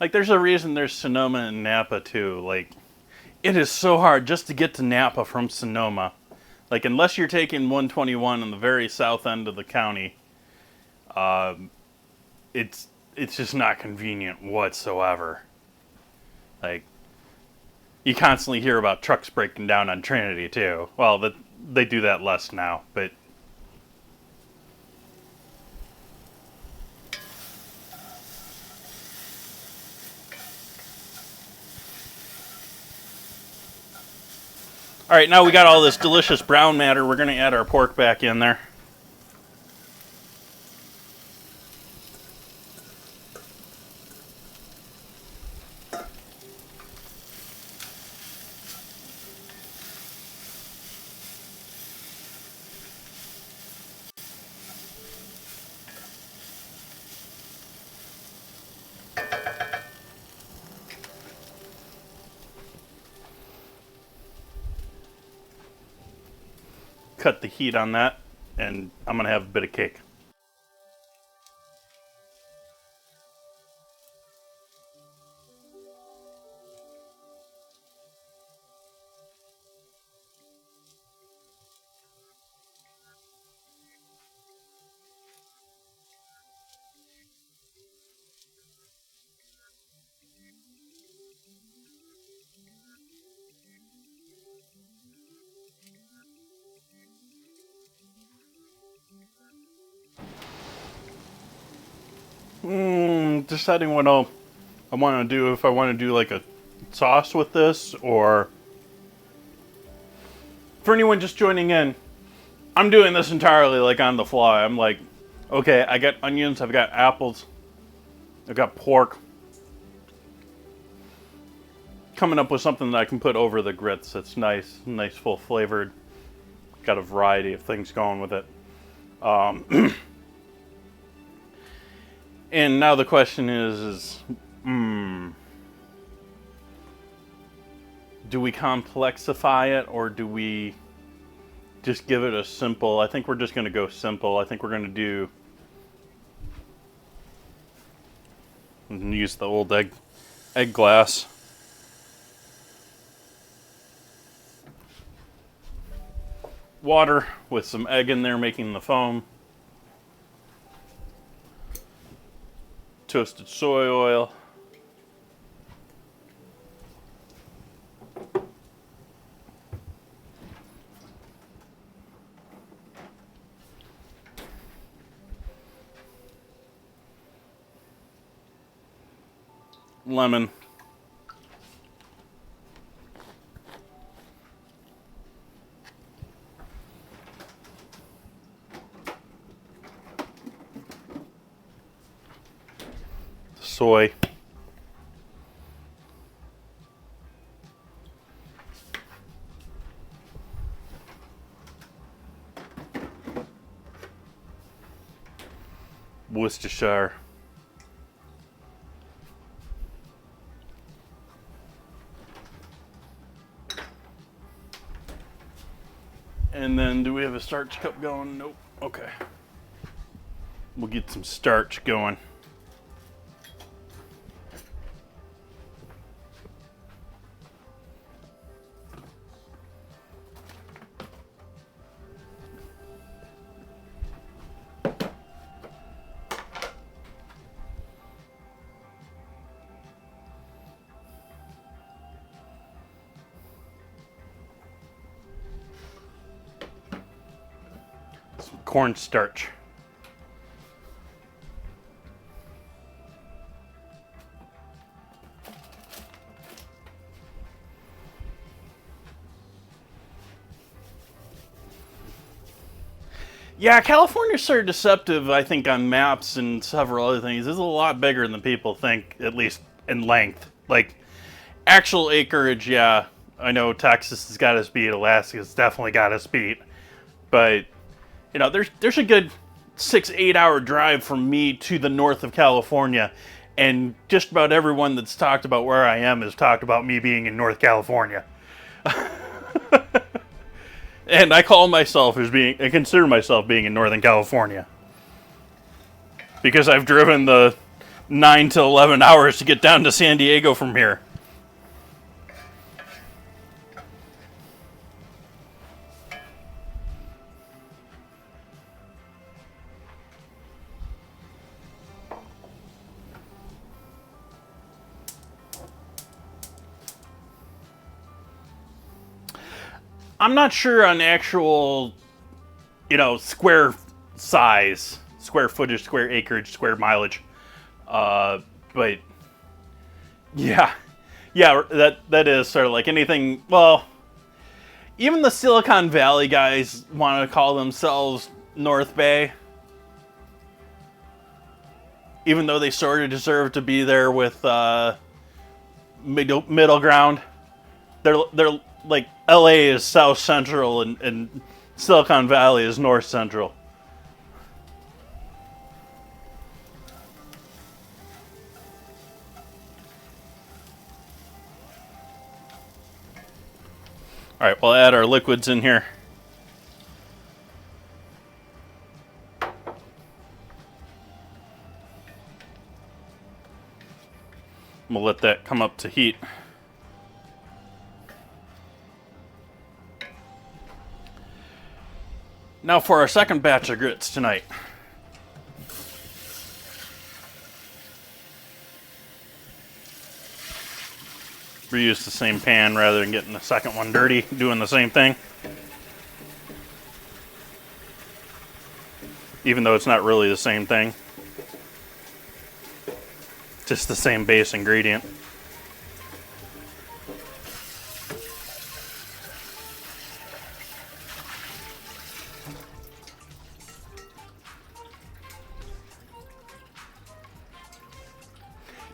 Like, there's a reason there's Sonoma and Napa too. Like, it is so hard just to get to Napa from Sonoma. Like, unless you're taking 121 in the very south end of the county, it's just not convenient whatsoever. Like, you constantly hear about trucks breaking down on Trinity too. Well, they do that less now, but all right, now we got all this delicious brown matter. We're going to add our pork back in there. Cut the heat on that, and I'm going to have a bit of cake. Deciding what I want to do, if I want to do like a sauce with this, or for anyone just joining in, I'm doing this entirely like on the fly. I'm like, okay, I got onions, I've got apples, I've got pork. Coming up with something that I can put over the grits that's nice, full flavored. Got a variety of things going with it. And now the question is do we complexify it, or do we just give it a simple? I think we're just going to go simple. I think we're going to do use the old egg glass. Water with some egg in there making the foam. Toasted soy oil. lemon. Soy. Worcestershire. And then do we have a starch cup going? Nope. Okay. We'll get some starch going. Some cornstarch. Yeah, California's sort of deceptive, I think, on maps and several other things. It's a lot bigger than people think, at least in length. Like, actual acreage, yeah, I know Texas has got us beat, Alaska's definitely got us beat. But, you know, there's a good 6-8 hour drive from me to the north of California, and just about everyone that's talked about where I am has talked about me being in North California. And I call myself I consider myself being in Northern California. Because I've driven the 9 to 11 hours to get down to San Diego from here. I'm not sure on actual, square size, square footage, square acreage, square mileage. But yeah, that is sort of like anything. Well, even the Silicon Valley guys want to call themselves North Bay, even though they sort of deserve to be there with middle ground. They're like LA is South Central and Silicon Valley is North Central. All right, we'll add our liquids in here. We'll let that come up to heat. Now for our second batch of grits tonight. Reuse the same pan rather than getting the second one dirty, doing the same thing. Even though it's not really the same thing. Just the same base ingredient.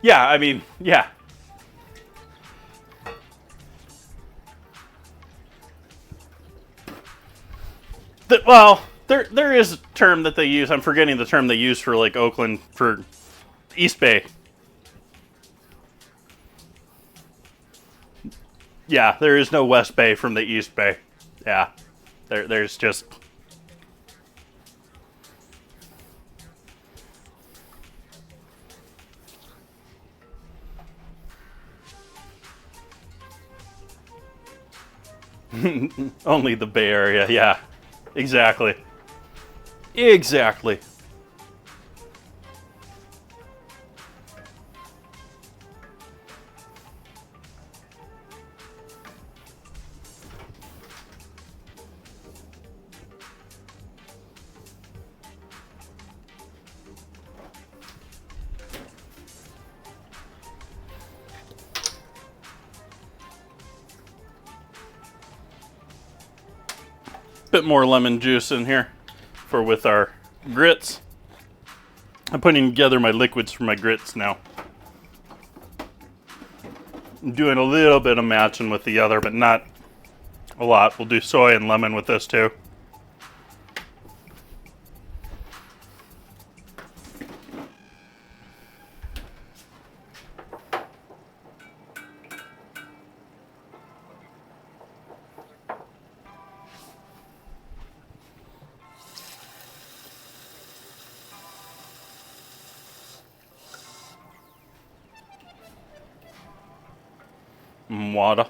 Yeah, I mean, yeah. Well, there is a term that they use. I'm forgetting the term they use for like Oakland for East Bay. Yeah, there is no West Bay from the East Bay. Yeah, there's just. Only the Bay Area, yeah. Exactly. Exactly. Bit more lemon juice in here for with our grits. I'm putting together my liquids for my grits now. I'm doing a little bit of matching with the other, but not a lot. We'll do soy and lemon with this too. Water.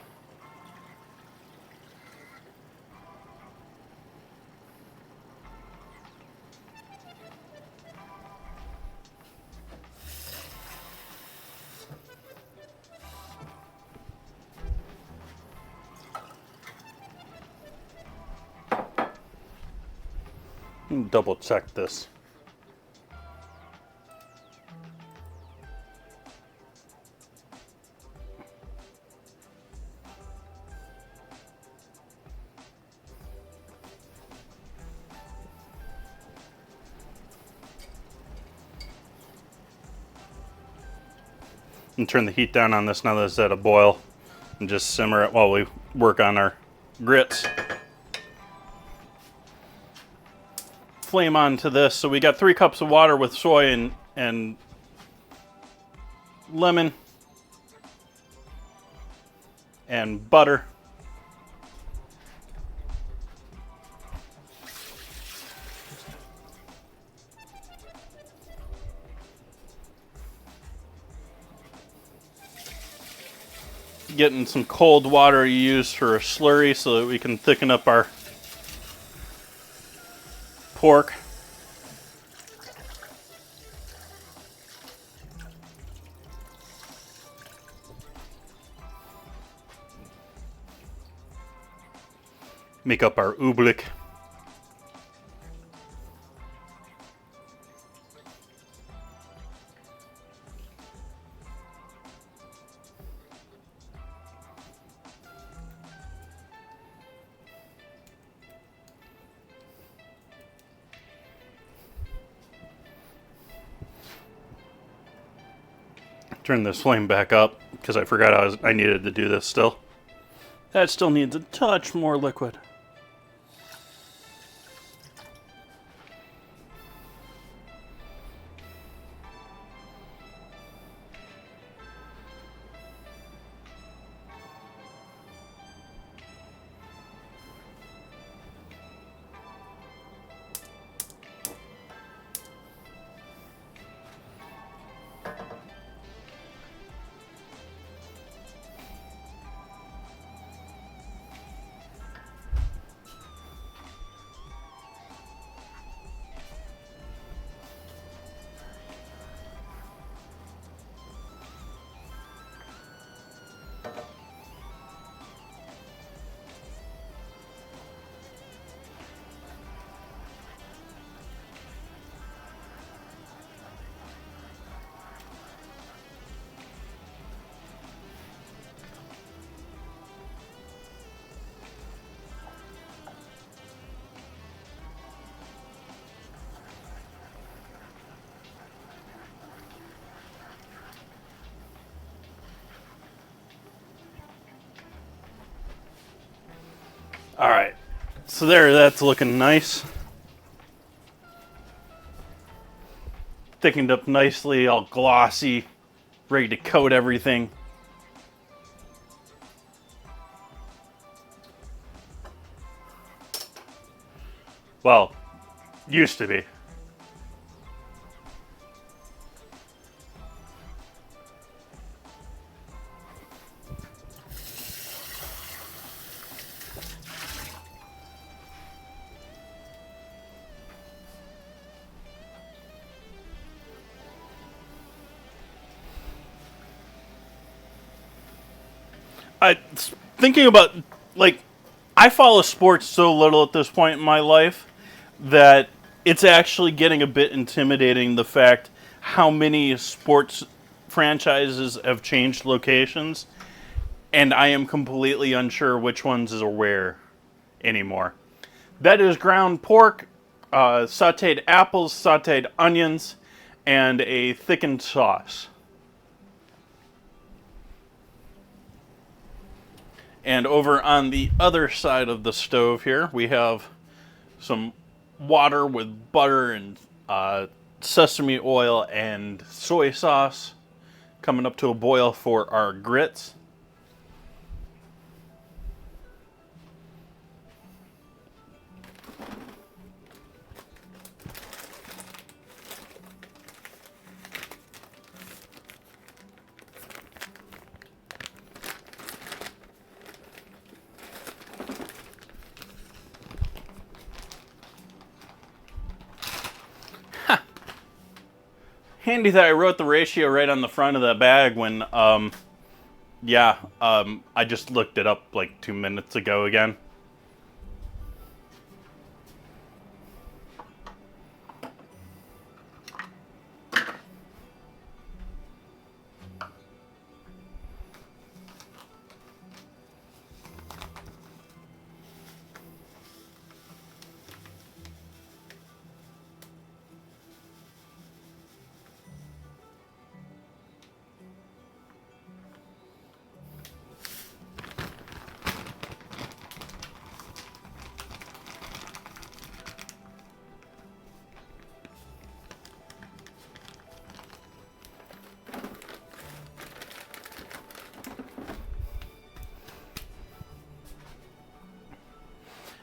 Double check this. And turn the heat down on this now that it's at a boil, and just simmer it while we work on our grits. Flame onto this. So we got 3 cups of water with soy and lemon and butter. Getting some cold water you use for a slurry so that we can thicken up our pork. Make up our oobleck. Turn this flame back up because I forgot I needed to do this still. That still needs a touch more liquid. All right, so that's looking nice. Thickened up nicely, all glossy, ready to coat everything. Well, used to be. Thinking about, like, I follow sports so little at this point in my life that it's actually getting a bit intimidating, the fact how many sports franchises have changed locations, and I am completely unsure which ones are where anymore. That is ground pork, sauteed apples, sauteed onions, and a thickened sauce. And over on the other side of the stove here, we have some water with butter and sesame oil and soy sauce coming up to a boil for our grits. Handy that I wrote the ratio right on the front of the bag when, I just looked it up like 2 minutes ago again.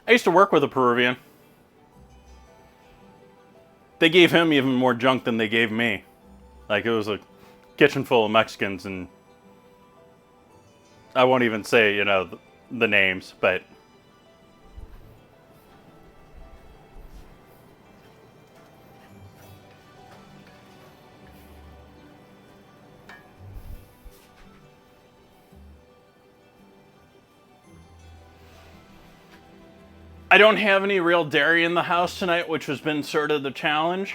I used to work with a Peruvian. They gave him even more junk than they gave me. Like, it was a kitchen full of Mexicans, and I won't even say, the names, but I don't have any real dairy in the house tonight, which has been sort of the challenge,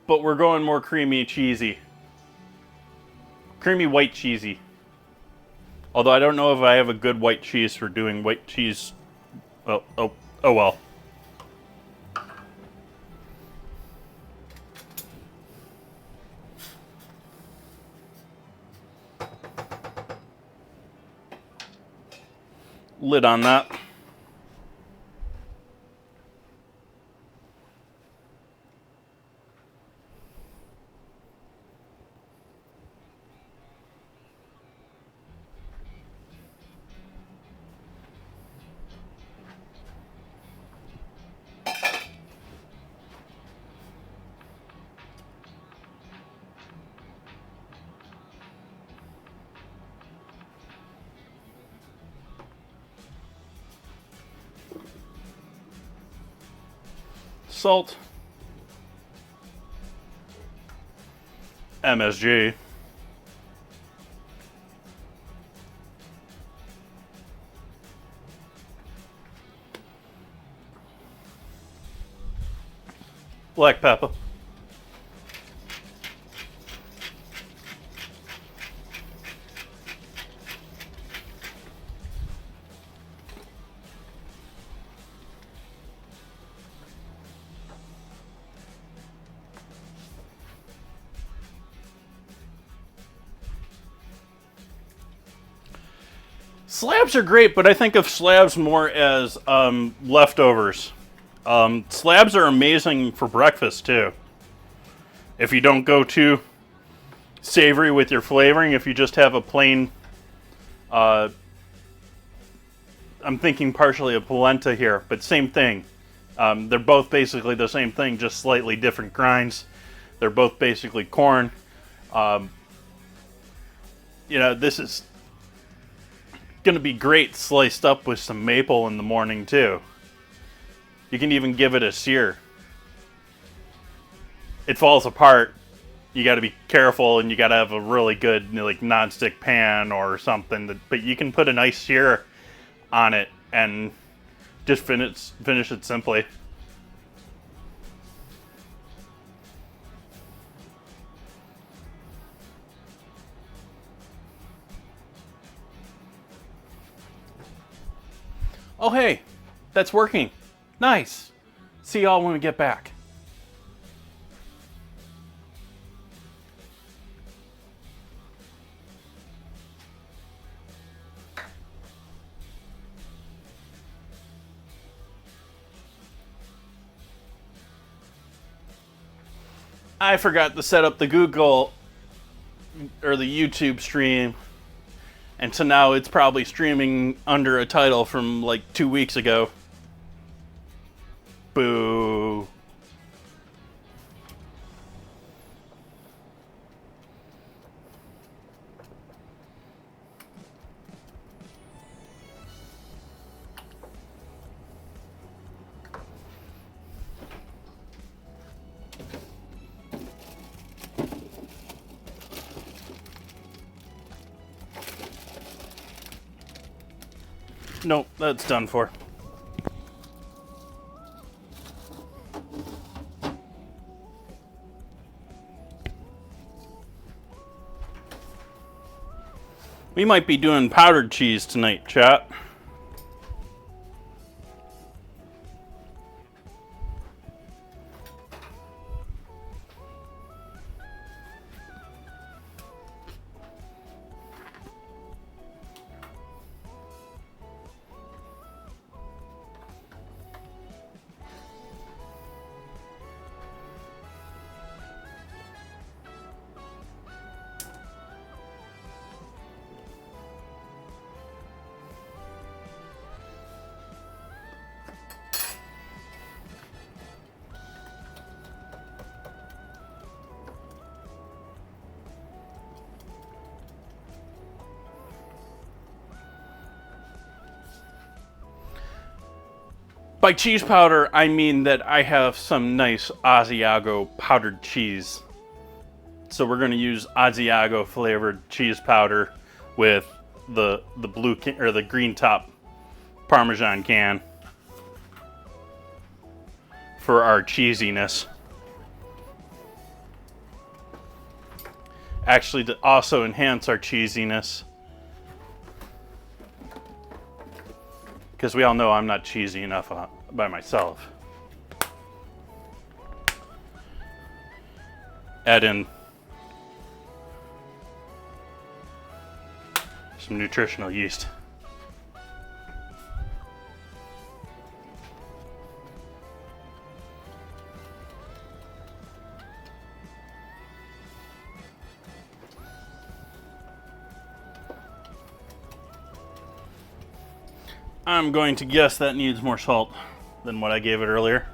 but we're going more creamy cheesy. Creamy white cheesy. Although I don't know if I have a good white cheese for doing white cheese. Oh well. Lid on that. Salt. MSG. Black pepper. Slabs are great, but I think of slabs more as leftovers. Slabs are amazing for breakfast, too. If you don't go too savory with your flavoring, if you just have a plain... I'm thinking partially of polenta here, but same thing. They're both basically the same thing, just slightly different grinds. They're both basically corn. This is going to be great sliced up with some maple in the morning too. You can even give it a sear. It falls apart. You got to be careful, and you got to have a really good non-stick pan or something. But you can put a nice sear on it and just finish it simply. Oh hey, that's working. Nice. See y'all when we get back. I forgot to set up the Google or the YouTube stream, and so now it's probably streaming under a title from like 2 weeks ago. Boo. Nope, that's done for. We might be doing powdered cheese tonight, chat. By cheese powder, I mean that I have some nice Asiago powdered cheese. So we're going to use Asiago flavored cheese powder with the blue can, or the green top Parmesan can for our cheesiness. Actually, to also enhance our cheesiness, because we all know I'm not cheesy enough by myself. Add in some nutritional yeast. I'm going to guess that needs more salt than what I gave it earlier.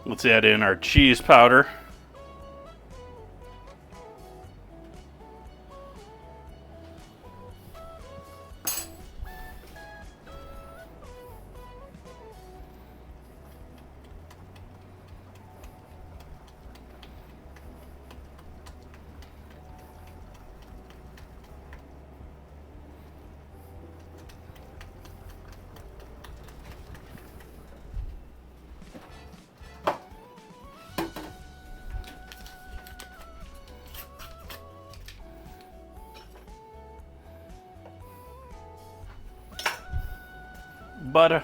Let's add in our cheese powder. Butter.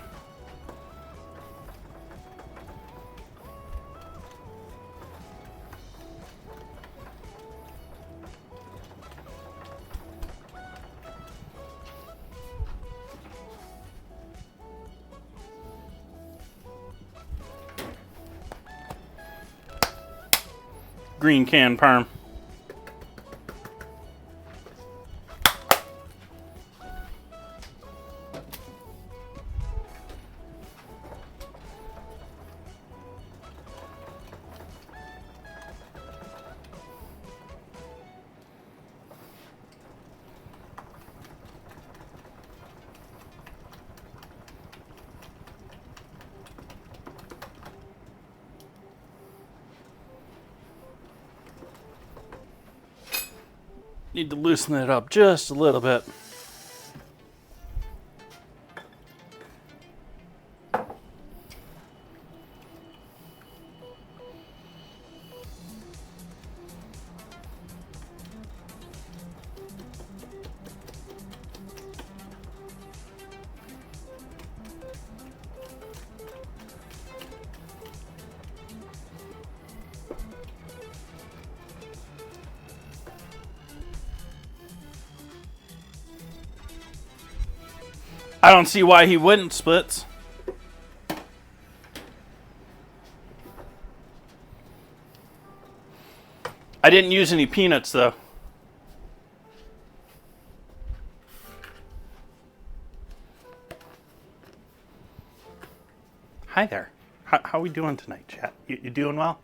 Green can parm. Need to loosen it up just a little bit. I don't see why he wouldn't, Splits. I didn't use any peanuts, though. Hi there. How we doing tonight, chat? You doing well?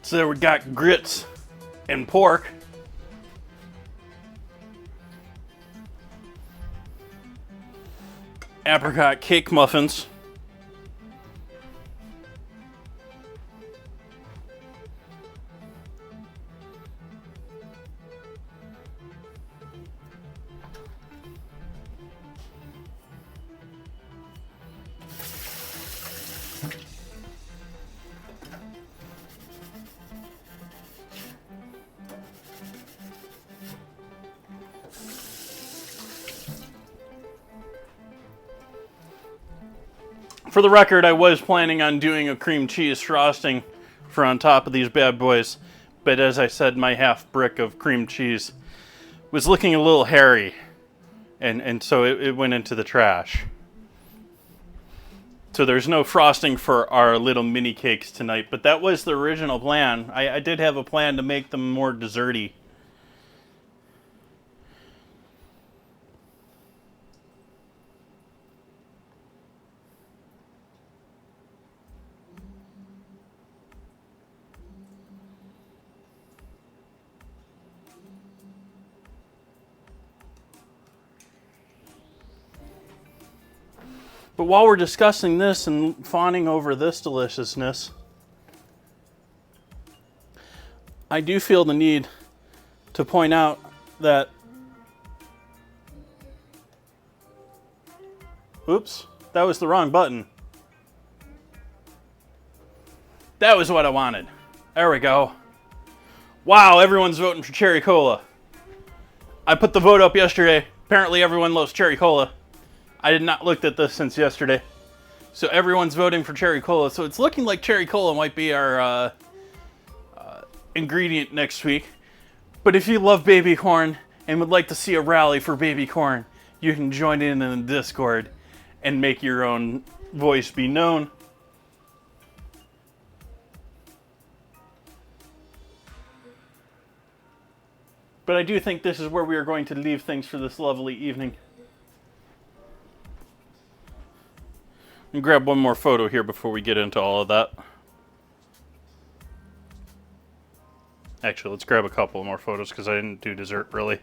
So there we got grits and pork. Apricot cake muffins. For the record, I was planning on doing a cream cheese frosting for on top of these bad boys, but as I said, my half brick of cream cheese was looking a little hairy, and so it went into the trash. So there's no frosting for our little mini cakes tonight, but that was the original plan. I did have a plan to make them more desserty. But while we're discussing this and fawning over this deliciousness, I do feel the need to point out that, oops, that was the wrong button. That was what I wanted. There we go. Wow, everyone's voting for Cherry Cola. I put the vote up yesterday. Apparently everyone loves cherry cola. I did not look at this since yesterday. So everyone's voting for cherry cola. So it's looking like cherry cola might be our ingredient next week. But if you love baby corn and would like to see a rally for baby corn, you can join in the Discord and make your own voice be known. But I do think this is where we are going to leave things for this lovely evening. And grab one more photo here before we get into all of that. Actually, let's grab a couple more photos because I didn't do dessert really.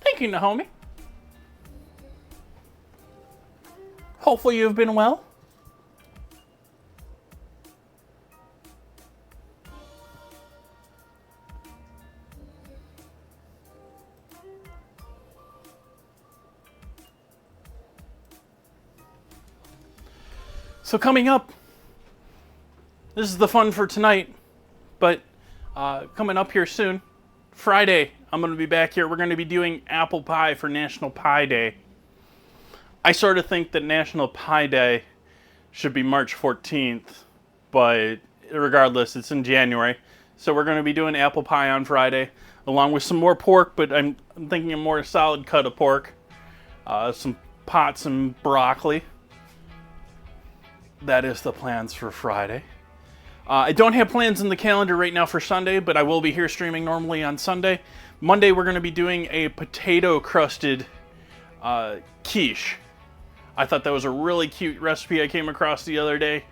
Thank you, Naomi. Hopefully you've been well. So coming up, this is the fun for tonight, but coming up here soon, Friday, I'm going to be back here. We're going to be doing apple pie for National Pie Day. I sort of think that National Pie Day should be March 14th, but regardless, it's in January. So we're going to be doing apple pie on Friday, along with some more pork, but I'm thinking a more solid cut of pork, some pots and broccoli. That is the plans for Friday. I don't have plans in the calendar right now for Sunday, but I will be here streaming normally on Sunday. Monday, we're going to be doing a potato-crusted quiche. I thought that was a really cute recipe I came across the other day.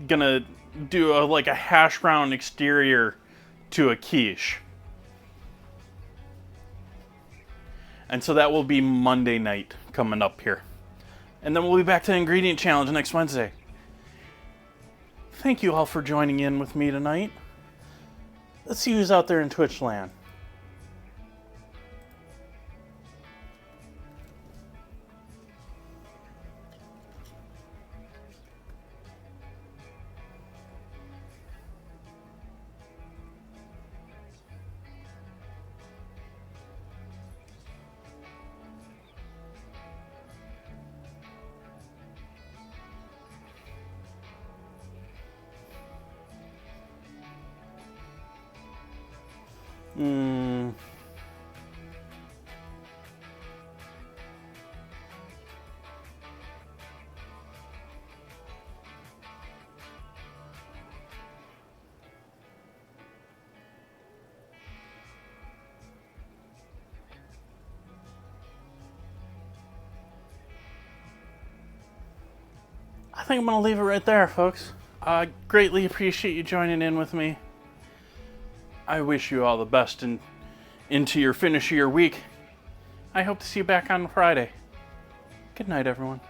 Gonna do like a hash brown exterior to a quiche. And so that will be Monday night coming up here. And then we'll be back to the ingredient challenge next Wednesday. Thank you all for joining in with me tonight. Let's see who's out there in Twitch land. I think I'm going to leave it right there, folks. I greatly appreciate you joining in with me. I wish you all the best into your finish of your week. I hope to see you back on Friday. Good night, everyone.